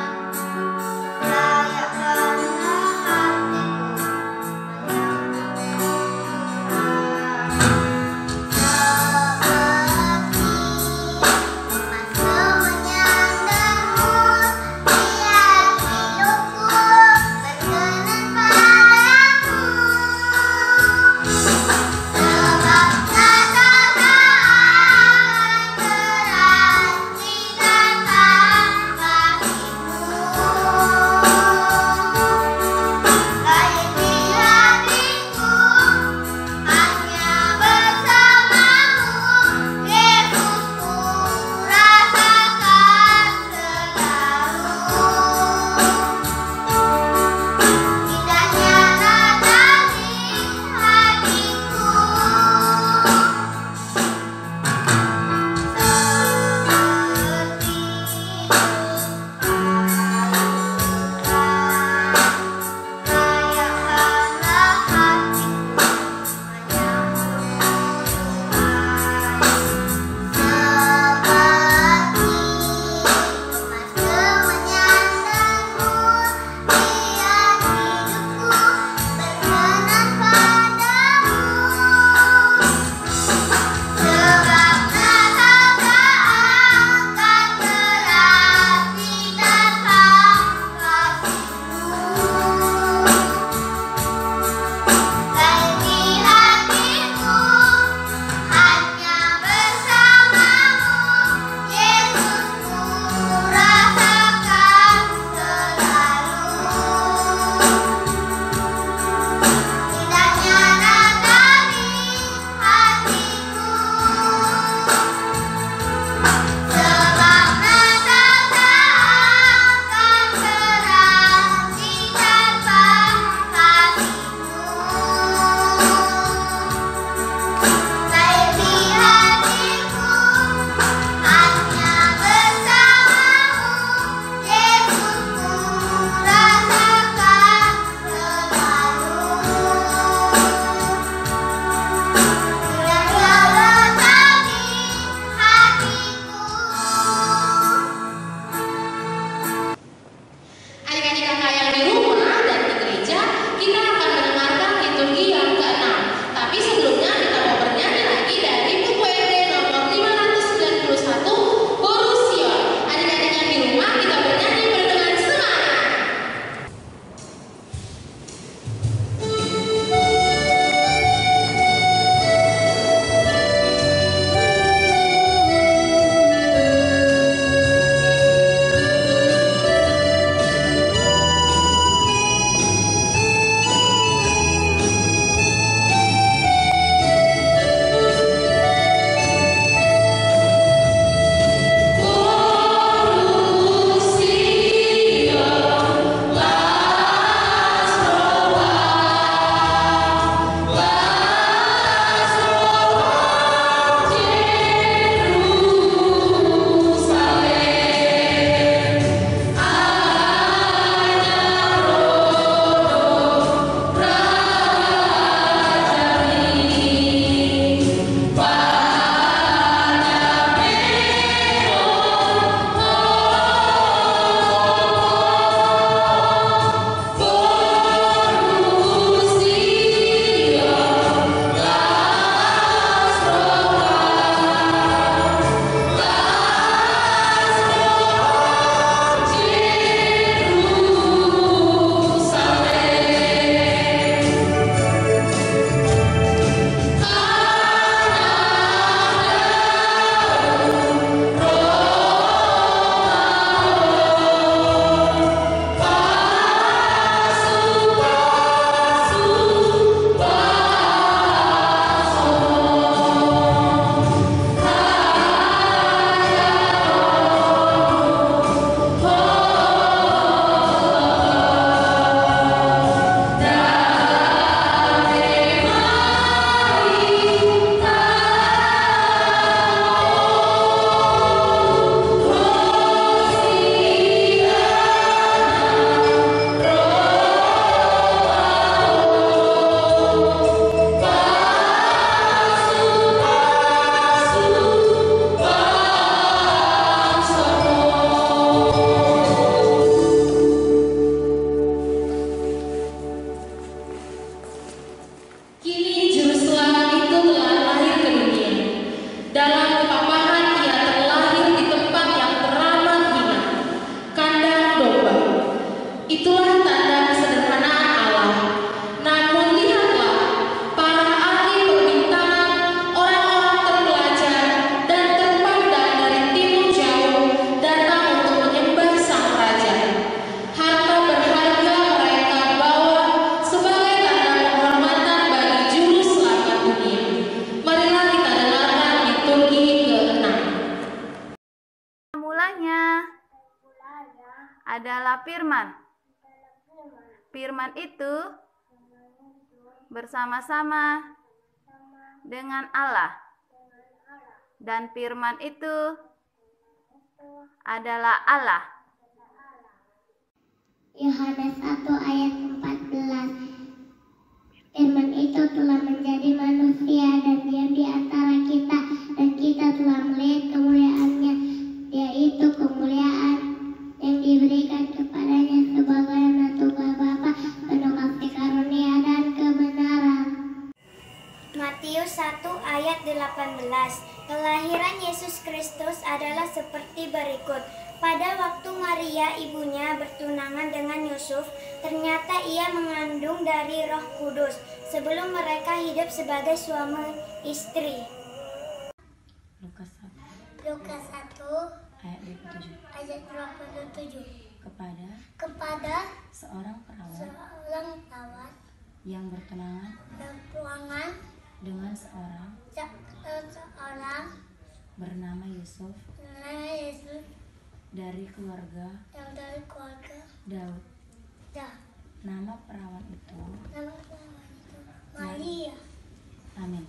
adalah firman. Firman itu bersama-sama dengan Allah. Dan firman itu adalah Allah. Yohanes 1 ayat 14. Firman itu telah menjadi manusia dan diam di antara kita, dan kita telah melihat kemuliaannya, yaitu kemuliaan yang diberikan kepadanya sebagai anak tunggal Bapa, penuh kasih karunia dan kebenaran. Matius 1 ayat 18. Kelahiran Yesus Kristus adalah seperti berikut. Pada waktu Maria ibunya bertunangan dengan Yusuf, ternyata ia mengandung dari Roh Kudus sebelum mereka hidup sebagai suami istri. Lukas 1 ayat 27. Kepada seorang perawat yang bertunangan dengan seorang bernama Yusuf dari keluarga Daud. Nama perawat itu Maria. Amin.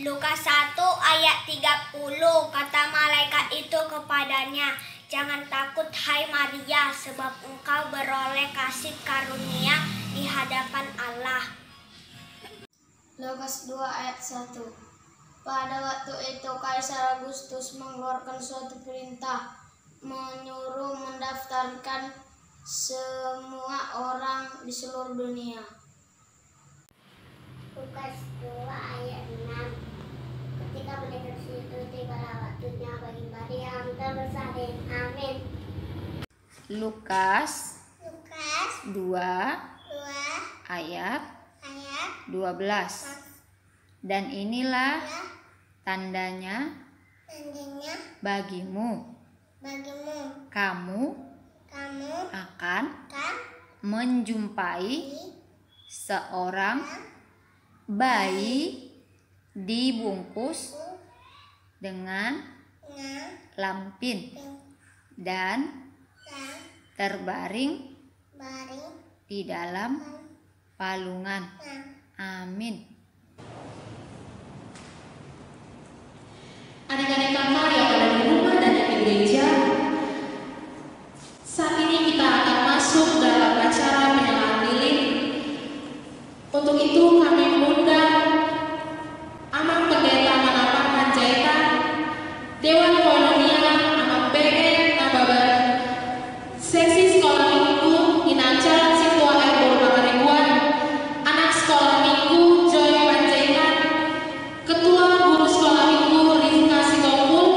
Lukas 1 ayat 30. Kata malaikat itu kepadanya, "Jangan takut hai Maria, sebab engkau beroleh kasih karunia di hadapan Allah." Lukas 2 ayat 1. Pada waktu itu Kaisar Agustus mengeluarkan suatu perintah menyuruh mendaftarkan semua orang di seluruh dunia. Lukas 2 ayat 6. Ketika mendengar itu tibalah waktunya bagi Maria untuk bersalin. Amin. Lukas 2 ayat 12. Dan inilah tandanya bagimu. Kamu akan menjumpai seorang bayi dibungkus dengan lampin dan terbaring di dalam palungan. Amin. Adik-adik kakak yang ada di rumah dan di gereja, saat ini kita akan masuk dalam acara penyerahan lilin. Untuk itu kami mengundang Amang Pendeta Manapang Panjaitan, Dewan Koinonia Amang BN Nababan, Seksi Sekolah Minggu Inancar Siswa Air Pangaribuan, Anak Sekolah Minggu Joy Panjaitan, Ketua Guru Sekolah Minggu Rizka Sitompul,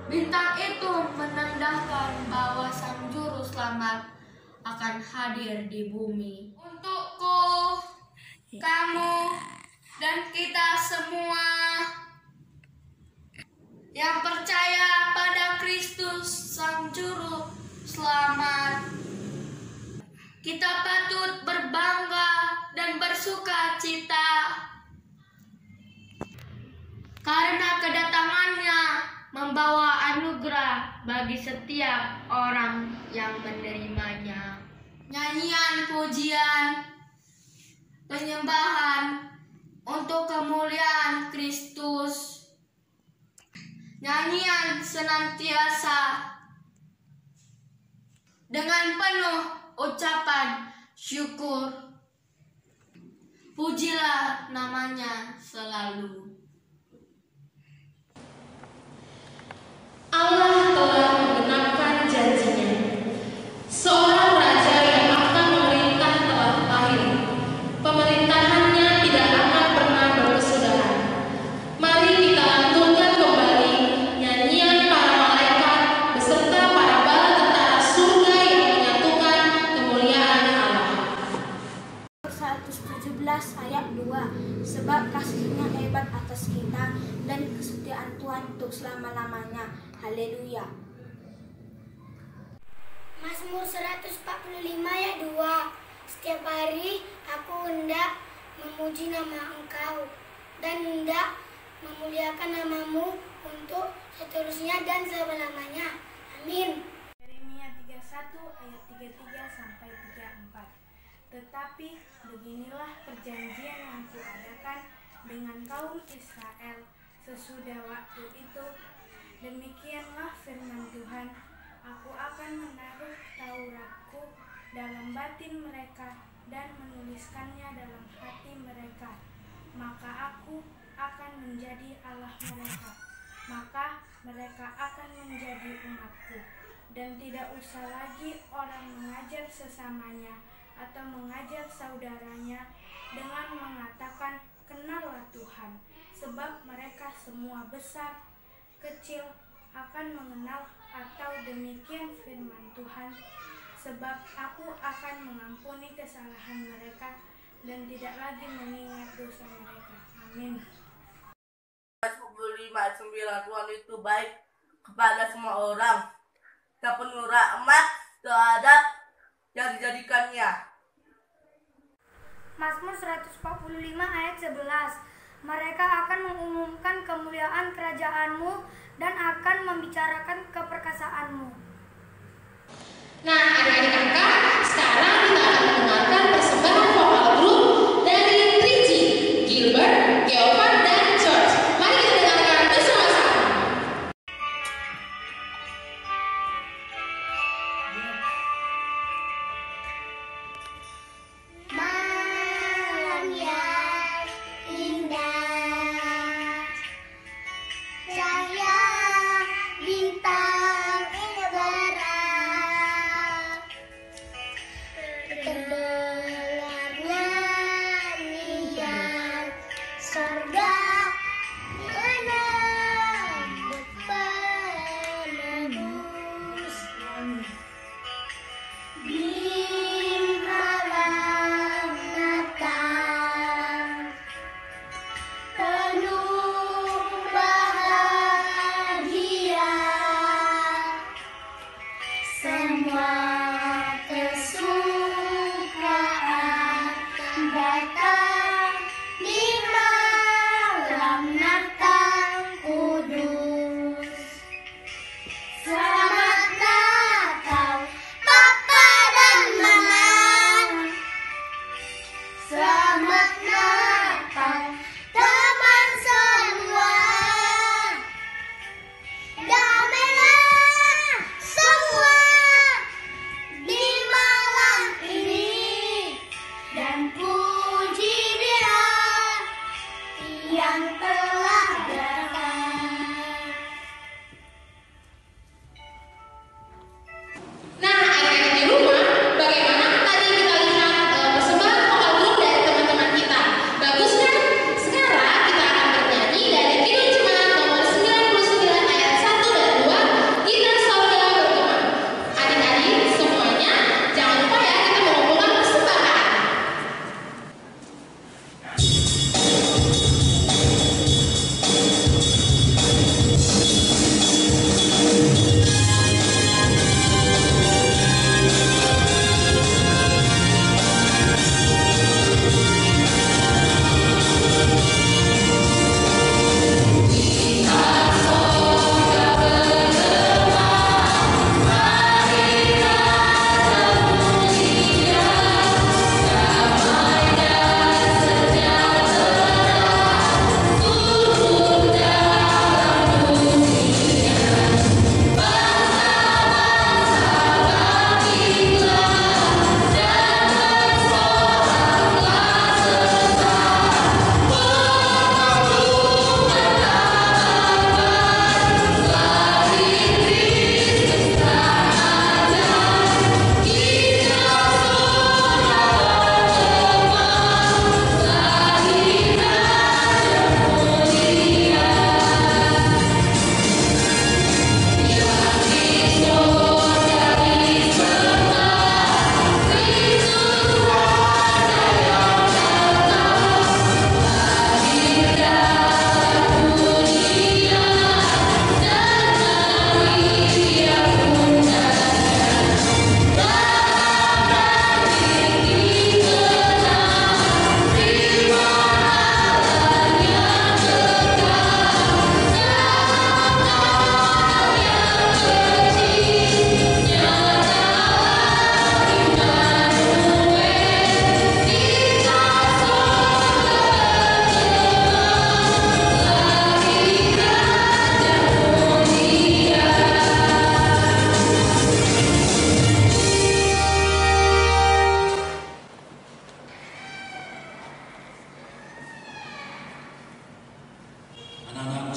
Bintang itu menandakan bahwa Sang Juru Selamat akan hadir di bumi. Untukku, kamu, dan kita semua yang percaya pada Kristus Sang Juru Selamat, kita patut berbangga dan bersuka cita karena kedatangannya membawa anugerah bagi setiap orang yang menerimanya. Nyanyian pujian, penyembahan untuk kemuliaan Kristus. Nyanyian senantiasa dengan penuh ucapan syukur. Pujilah namanya selalu. Allah telah menggenapkan janjinya. Seorang raja yang akan memerintah telah lahir. Pemerintahannya tidak akan pernah berkesudahan. Mari kita lantunkan kembali nyanyian para malaikat beserta para bala tentara surga yang menyatukan kemuliaan Allah. 117 ayat 2. Sebab kasih-Nya hebat atas kita dan kesetiaan Tuhan untuk selama-lamanya. Haleluya. Mazmur 145 ayat 2. Setiap hari aku hendak memuji nama Engkau dan hendak memuliakan namamu untuk seterusnya dan selama-lamanya. Amin. Yeremia 31 ayat 33 sampai 34. Tetapi beginilah perjanjian yang kuadakan dengan kaum Israel sesudah waktu itu. Demikianlah firman Tuhan, aku akan menaruh Tauratku dalam batin mereka dan menuliskannya dalam hati mereka. Maka aku akan menjadi Allah mereka. Maka mereka akan menjadi umatku. Dan tidak usah lagi orang mengajar sesamanya atau mengajar saudaranya dengan mengatakan, kenallah Tuhan. Sebab mereka semua besar kecil akan mengenal, atau demikian firman Tuhan, sebab aku akan mengampuni kesalahan mereka dan tidak lagi mengingat dosa mereka. Amin. 25:9 Tuhan itu baik kepada semua orang dan penuh rahmat terhadap yang dijadikannya. Mazmur 145 ayat 11. Mereka akan mengumumkan kemuliaan kerajaan-Mu dan akan membicarakan keperkasaanmu. Nah, adik-adik kakak, sekarang kita akan mendengarkan persembahan vokal grup dari Triji, Gilbert, Geovan, dan George. Mari kita dengarkan bersama-sama. Malam yang indah, cahaya bintang berang,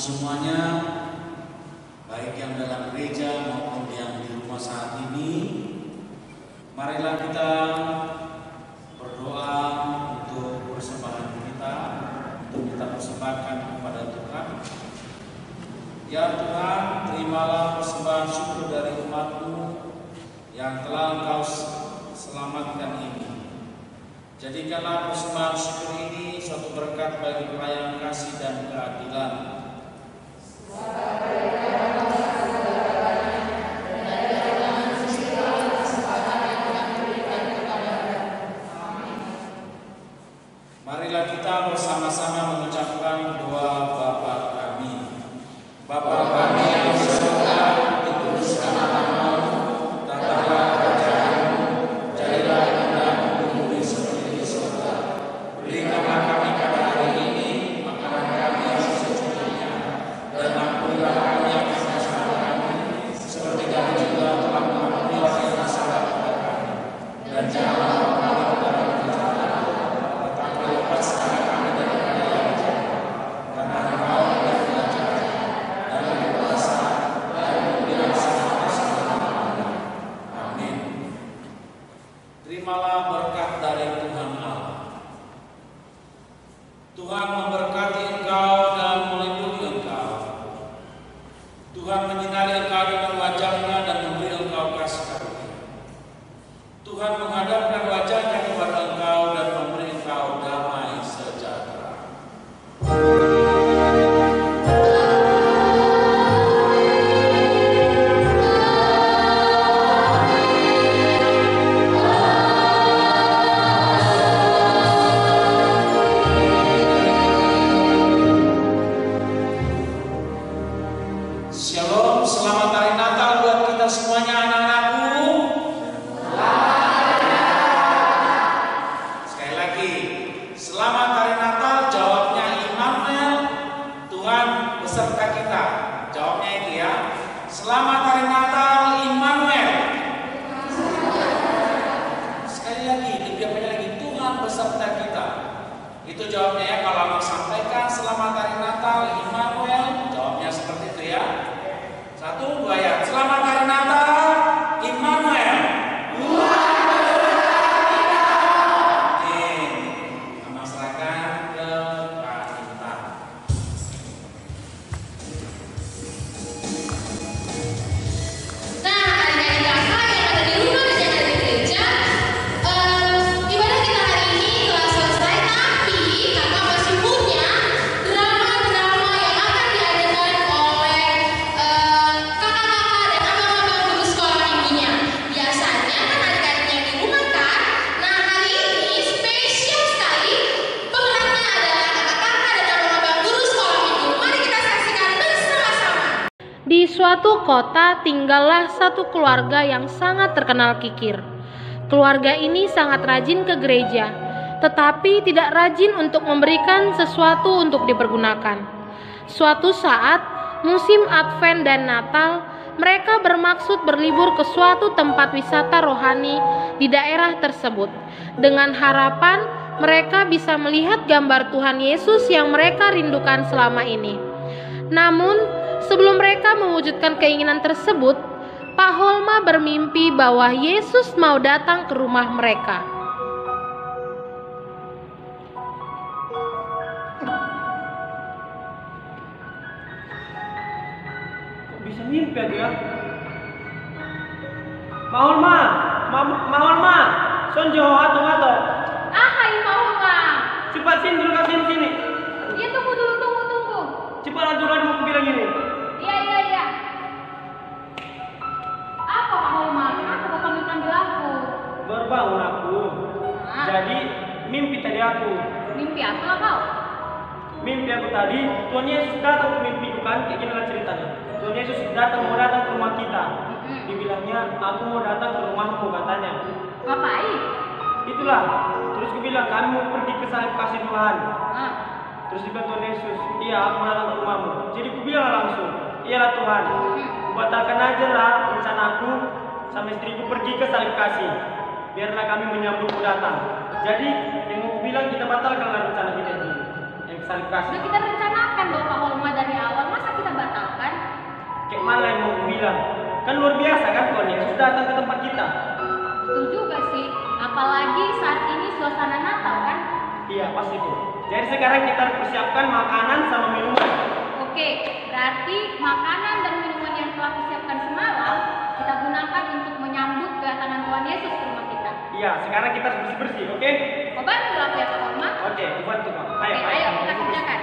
semuanya, baik yang dalam gereja maupun yang di rumah saat ini, marilah kita berdoa untuk persembahan kita, untuk kita persembahkan kepada Tuhan. Ya Tuhan, terimalah persembahan syukur dari umat-Mu yang telah Engkau selamatkan ini. Jadikanlah persembahan syukur ini suatu berkat bagi pelayanan kasih dan keadilan. Marilah kita bersama-sama mengucapkan doa Bapa kami. Bapa kami yang di surga, dikuduskanlah nama-Mu, datanglah kerajaan-Mu, jadilah kehendak-Mu di bumi seperti di surga. Berikanlah kami pada hari ini makanan kami yang secukupnya, dan ampunilah kami akan kesalahan kami, seperti kami juga telah mengampuni orang yang bersalah kepada kami. Dan janganlah kami ke dalam pencobaan, tetapi lepaskanlah kami daripada yang jahat. Karena Engkau adalah kerajaan dan kuasa dan kemuliaan sampai selama-lamanya. Amin. Terimalah berkat dari Tuhan Allah. Tuhan memberkati engkau dan melindungi engkau. Tuhan menyinari engkau dengan wajah-Nya dan memberi engkau kasih karunia. Tuhan menghadapkan wajah-Nya kepada engkau dan memberi engkau damai sejahtera. Shalom, selamat hari Natal buat kita semuanya anak-anakku. Sekali lagi, selamat hari Natal, jawabnya Immanuel, Tuhan beserta kita. Jawabnya itu ya. Selamat hari Natal, Immanuel. Sekali lagi, lebih apa lagi, Tuhan beserta kita. Itu jawabnya ya. Kalau mau sampaikan selamat hari Natal, Immanuel, jawabnya seperti itu ya. 1, 2 ya. Selamat hari Natal, Immanuel. Oke, Mama serahkan ke Kak Intan. Nah, adik-adik kakak yang ada di rumah dan yang ada di gereja, ibadah kita hari ini telah selesai, tapi kakak masih punya drama-drama yang akan diadakan oleh kakak-kakak dan abang-abang guru sekolah minggunya. Biasanya kan adik-adik yang di rumah kan. Nah, hari ini spesial sekali. Pemenangnya adalah kakak-kakak dan abang-abang guru sekolah minggu. Mari kita saksikan bersama-sama. Di suatu kota tinggallah satu keluarga yang sangat terkenal kikir. Keluarga ini sangat rajin ke gereja, tetapi tidak rajin untuk memberikan sesuatu untuk dipergunakan. Suatu saat, musim Advent dan Natal, mereka bermaksud berlibur ke suatu tempat wisata rohani di daerah tersebut, dengan harapan mereka bisa melihat gambar Tuhan Yesus yang mereka rindukan selama ini. Namun, sebelum mereka mewujudkan keinginan tersebut, Pak Holma bermimpi bahwa Yesus mau datang ke rumah mereka. Kok bisa mimpi ya? Mahulma, Mahulma, son Johor atau? Hai Pak Holma. Cepat sini dulu, kasih sini. Ya tunggu dulu, tunggu. Cepat aturan mau bilang ini. Iya. Apa Pak Holma? Kenapa Bapak panggil aku? Baru bangun aku. Jadi mimpi tadi aku. Mimpi apa kau? Mimpi aku tadi, Tuhan Yesus datang ke mimpi kan, kayak gini lah ceritanya. Tuhan Yesus mau datang ke rumah kita. Dibilangnya, aku mau datang ke rumahmu katanya. Ngapain? Itulah. Terus aku bilang, kami mau pergi ke salib kasih Tuhan. Terus dibilang Tuhan Yesus, iya aku mau datang ke rumahmu. Jadi aku bilang langsung, iyalah Tuhan. Batalkan aja lah rencana aku sama istriku pergi ke salib kasih. Biarlah kami menyambutmu datang. Jadi yang mau bilang kita batalkan rencana kita ini. Yang salib kasih. Sudah kita rencanakan loh Pak Holma dari awal. Kan luar biasa kan Tuhan Yesus datang ke tempat kita. Betul juga sih, apalagi saat ini suasana Natal kan? Iya, pasti Bu. Jadi sekarang kita harus persiapkan makanan sama minuman. Oke, berarti makanan dan minuman yang telah disiapkan semalam kita gunakan untuk menyambut kedatangan Tuhan Yesus ke rumah kita. Iya, sekarang kita harus bersih-bersih, oke? Kau bantu aku ya Pak Holma? Oke, bantu Kak. Ayo, Oke, ayo kita kerjakan.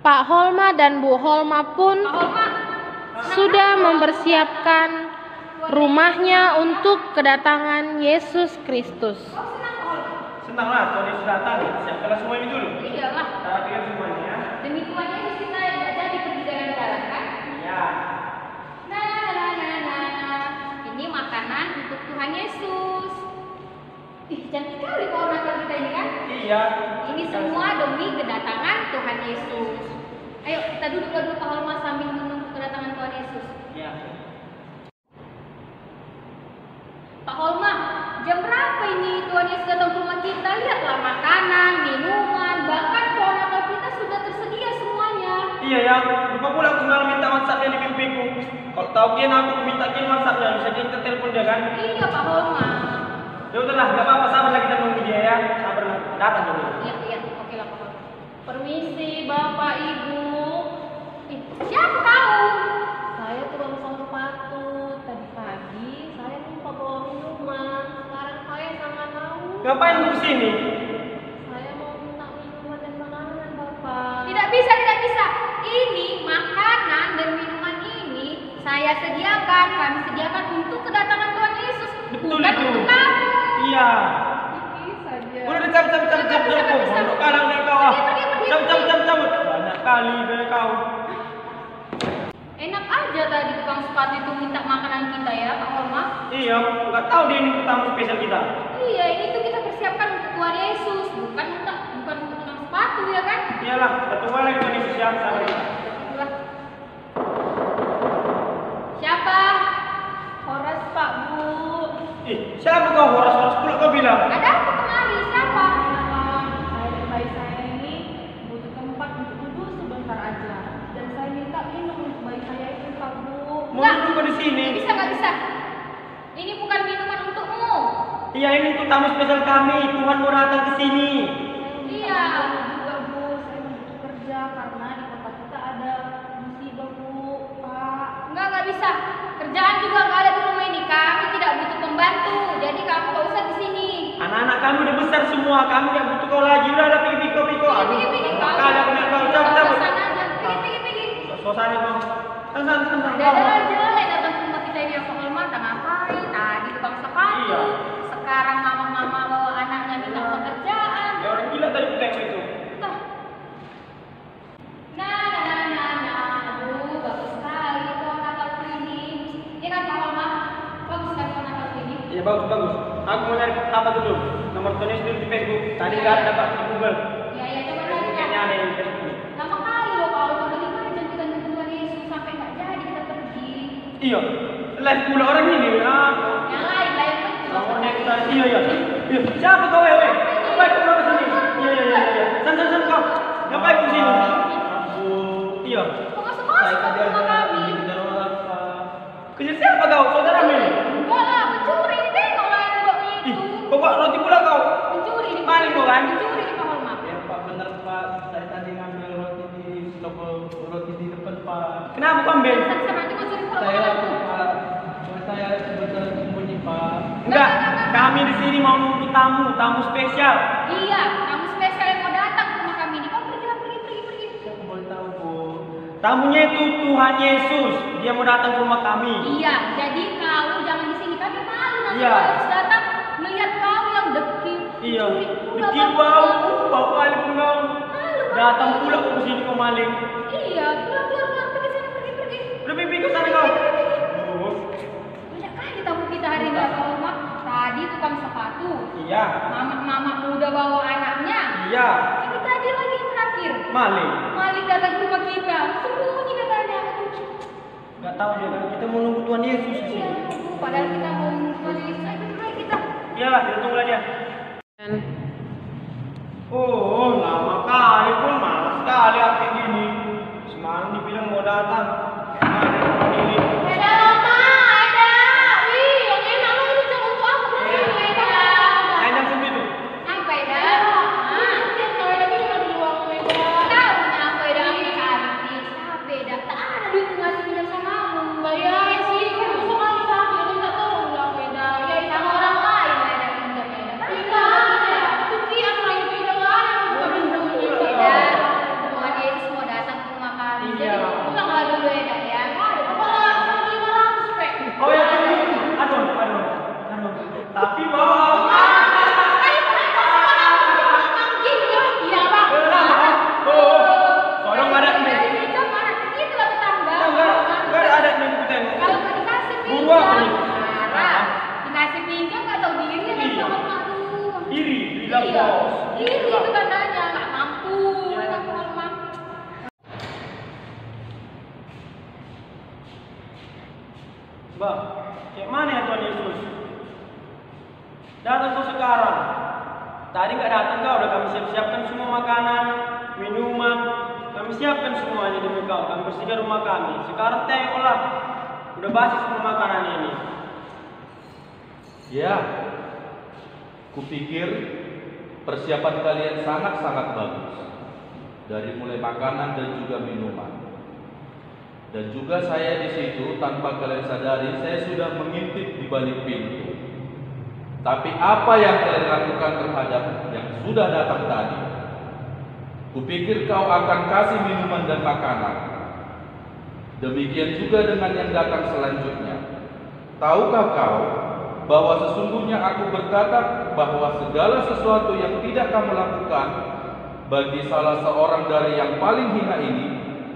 Pak Holma dan Bu Holma pun sudah mempersiapkan rumahnya untuk kedatangan Yesus Kristus. Senanglah Tuhan Yesus datang. Siapkanlah semua ini dulu. Iyalah. Kita pilih semuanya ya. Demi Tuhan Yesus kita tidak jadi pergi jalan-jalan kan? Iya. Nah. Ini makanan untuk Tuhan Yesus. Ih, cantik kali pohon Natal kita ini kan? Iya. Ini semua demi kedatangan Tuhan Yesus. Ayo kita duduk dulu Pak Holma sambil menunggu kedatangan Tuhan Yesus. Iya. Pak Holma, jam berapa ini Tuhan Yesus datang ke rumah kita? Lihatlah makanan, minuman, bahkan pohon Natal kita sudah tersedia semuanya. Iya ya, lupa pula aku semalam minta WhatsApp-nya di mimpiku. Kalau tahu Kian aku minta Kian WhatsApp-nya, bisa kita telepon dia kan? Iya Pak Holma. Ya udahlah, nggak apa-apa, sabar lah kita nunggu dia ya. Sabar lah, datang dulu. Iya, oke lah Pak Holma. Permisi Bapak Ibu. Siapa kau? Saya tukang sepatu. Tadi pagi saya lupa bawa minuman. Sekarang saya sangat haus. Ngapain lu kesini? Saya mau minta minuman dan makanan Bapak. Tidak bisa. Ini makanan dan minuman ini saya sediakan, kami sediakan untuk kedatangan Tuhan Yesus. Betul bukan itu. untuk kamu. Iya. Saja. Udah cabut. Pondok kalang dari kau. Cabut. Banyak kali dari kau. Enak aja tadi tukang sepatu itu minta makanan kita ya Pak Holma. Iya, nggak tahu dia ini tamu spesial kita. Iya, ini tuh kita persiapkan untuk Tuhan Yesus, bukan untuk tukang sepatu ya kan? Iyalah, kita tunggu lagi Tuhan Yesus yang sabar. Siapa? Horas Pak Bu. Siapa kau? Horas pula kau bilang. Ada apa kemari? Siapa? Saya dan bayi saya ini butuh tempat untuk duduk sebentar aja. Dan saya minta minum untuk bayi saya itu Pak Bu. Mau duduk di sini? Nggak bisa. Ini bukan minuman untukmu. Iya, ini untuk tamu spesial kami. Tuhan mau datang ke sini. Iya. Juga Bu, saya butuh kerja karena di kota kita ada musibah Bu, Pak. Nggak bisa. Kerjaan juga nggak ada di rumah ini. Kami tidak butuh pembantu. Jadi kamu nggak usah di sini. Anak-anak kami udah besar semua. Kami nggak butuh kau lagi. Udah ada pergi kau. Aduh, kali aku nak kau. Cabut. Pergi. Suasana kau. Santai. Ada aja yang datang ke rumah kita ini yang Holma. Ngapain? Tadi tukang sepatu. Iya. Sekarang mama bawa anaknya minta pekerjaan. Ya orang gila tadi petek itu. Aduh, bagus sekali pohon Natalku ini. Ini kan Pak Holma, bagus kan pohon Natalku ini? Iya bagus. Aku mau nyari apa dulu? Nomor tulis dulu di Facebook. Tadi nggak ada dapat di Google. Iya, coba lihat. Facebooknya ada di Facebook. Lama kali loh kalau bagaimana jam kita nunggu Tuhan Yesus sampai nggak jadi kita pergi. Iya. Live pula orang ini. Yang lain betul. Nomornya kita. Iya. Siapa kau wewe? Ngapain kau ke sini? Iya. San kau. Ngapain kau sini? Iya. Kau masuk ke rumah kami. Kerja siapa kau? Saudara ini? Enggak lah, mencuri. Ini tengoklah yang sebabnya itu. Kau bawa roti pula kau? Mencuri. Maling kau kan? Mencuri di Pak Holma. Ya Pak, benar Pak. Saya tadi ngambil roti di roti di depan Pak. Kenapa kau ambil? Nanti kau curi pulang makananku. Saya sebentar sembunyi Pak. Enggak, kami di sini mau nunggu tamu spesial. Iya, tamu spesial yang mau datang ke rumah kami ini. Kau pergi. Aku boleh tahu Bu. Tamunya itu Tuhan Yesus. Dia mau datang ke rumah kami. Iya, jadi kau jangan di sini. Kami malu nanti Iya. kalau Yesus datang melihat kau yang dekil. Iya. Dekil bau kali pun kau. Datang pula ke sini kau maling. Iya, keluar pergi sana pergi. Udah pipi ke sana kau. Banyak kali tamu kita hari ini Pak Holma. Tadi tukang sepatu. Iya. Mama muda bawa anaknya. Iya. Ini tadi lagi yang terakhir. Maling datang ke rumah kita. Sembunyi katanya. Gak tahu dia kan kita mau nunggu Tuhan Yesus di sini. Padahal kita mau nunggu Tuhan Yesus aja kita. Iyalah, kita tunggu aja. Oh, lama kali pun malas sekali kayak gini. Semalam dibilang mau datang, Bah, kayak mana ya Tuhan Yesus? Datang kau sekarang. Tadi nggak datang kau, udah kami siapkan semua makanan, minuman, kami siapkan semuanya demi kau. Kami bersihkan rumah kami. Sekarang tengoklah, udah basi semua makanan ini. Ya, kupikir persiapan kalian sangat-sangat bagus. Dari mulai makanan dan juga minuman. Dan juga saya di situ tanpa kalian sadari saya sudah mengintip di balik pintu. Tapi apa yang kalian lakukan terhadap yang sudah datang tadi? Kupikir kau akan kasih minuman dan makanan. Demikian juga dengan yang datang selanjutnya. Tahukah kau bahwa sesungguhnya aku berkata bahwa segala sesuatu yang tidak kamu lakukan bagi salah seorang dari yang paling hina ini,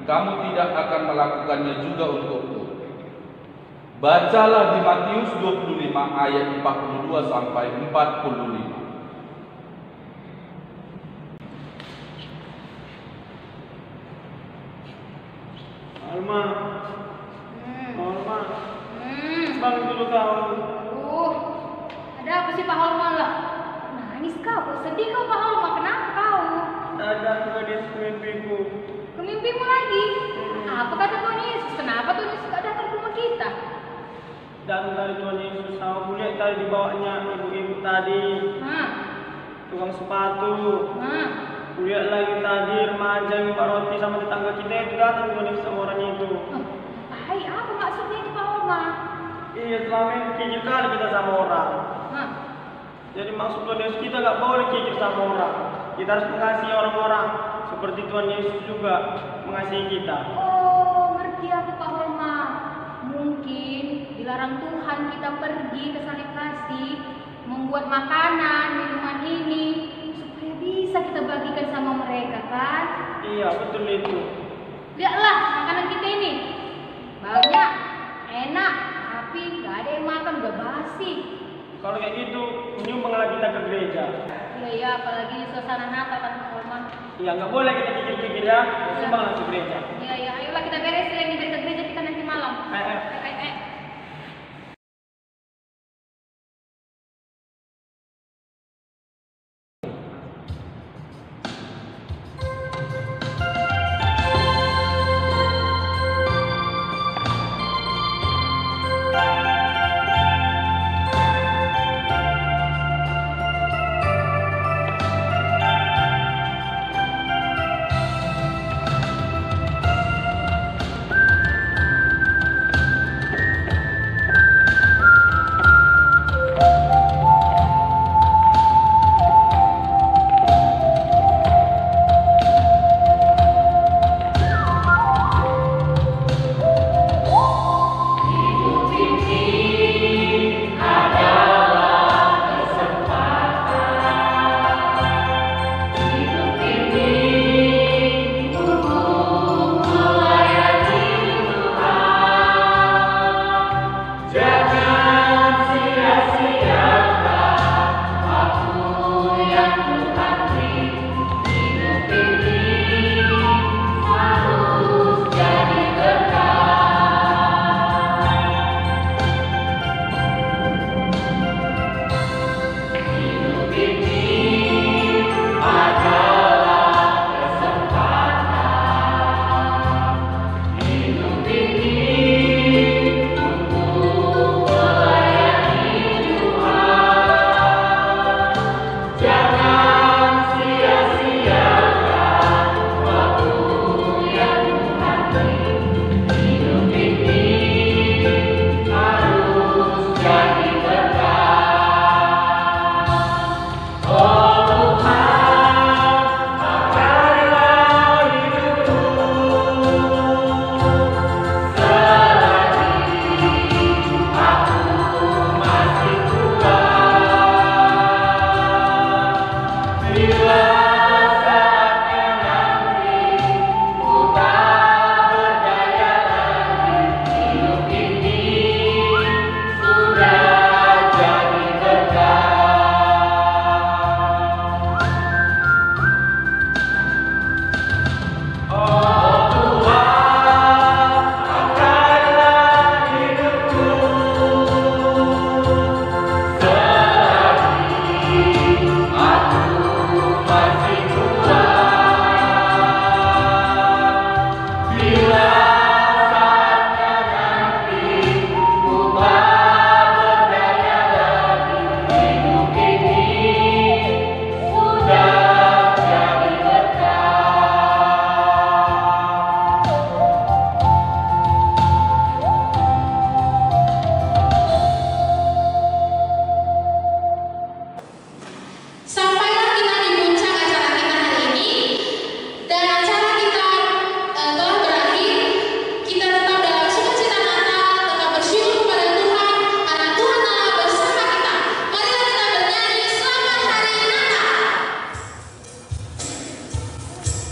kamu tidak akan melakukannya juga untukku. Bacalah di Matius 25 ayat 42 sampai 45. Alma. Alma. Bangun dulu kau. Ada apa sih Pak Holma lah? Nangis kau, sedih kau Pak Holma, kenapa kau? Ada juga di mimpiku. Ke mimpimu lagi? Apa kata Tuhan Yesus? Kenapa Tuhan Yesus gak datang ke rumah kita? Datang dari Tuhan Yesus, sama kulihat tadi dibawanya ibu-ibu tadi. Tukang sepatu. Kulihat lagi tadi remaja yang buka roti sama tetangga kita itu datang Tuhan Yesus sama orangnya itu. Hai, apa maksudnya itu Pak Holma? Iya, selama ini kikir kali kita sama orang. Jadi maksud Tuhan Yesus kita gak boleh kikir sama orang. Kita harus mengasihi orang-orang seperti Tuhan Yesus juga mengasihi kita. Oh, ngerti aku Pak Holma. Mungkin dilarang Tuhan kita pergi ke salib kasih, membuat makanan, minuman ini supaya bisa kita bagikan sama mereka kan? Iya, betul itu. Lihatlah makanan kita ini. Banyak, enak, tapi gak ada yang makan, udah basi. Kalau kayak gitu, menyumbanglah kita ke gereja. Iya, apalagi suasana Natal kan Pak Holma. Iya, nggak boleh kita kikir-kikir ya. Sumbanglah ke gereja. Iya, ayolah kita beres yang di gereja kita nanti malam. Ayo.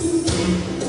Thank you.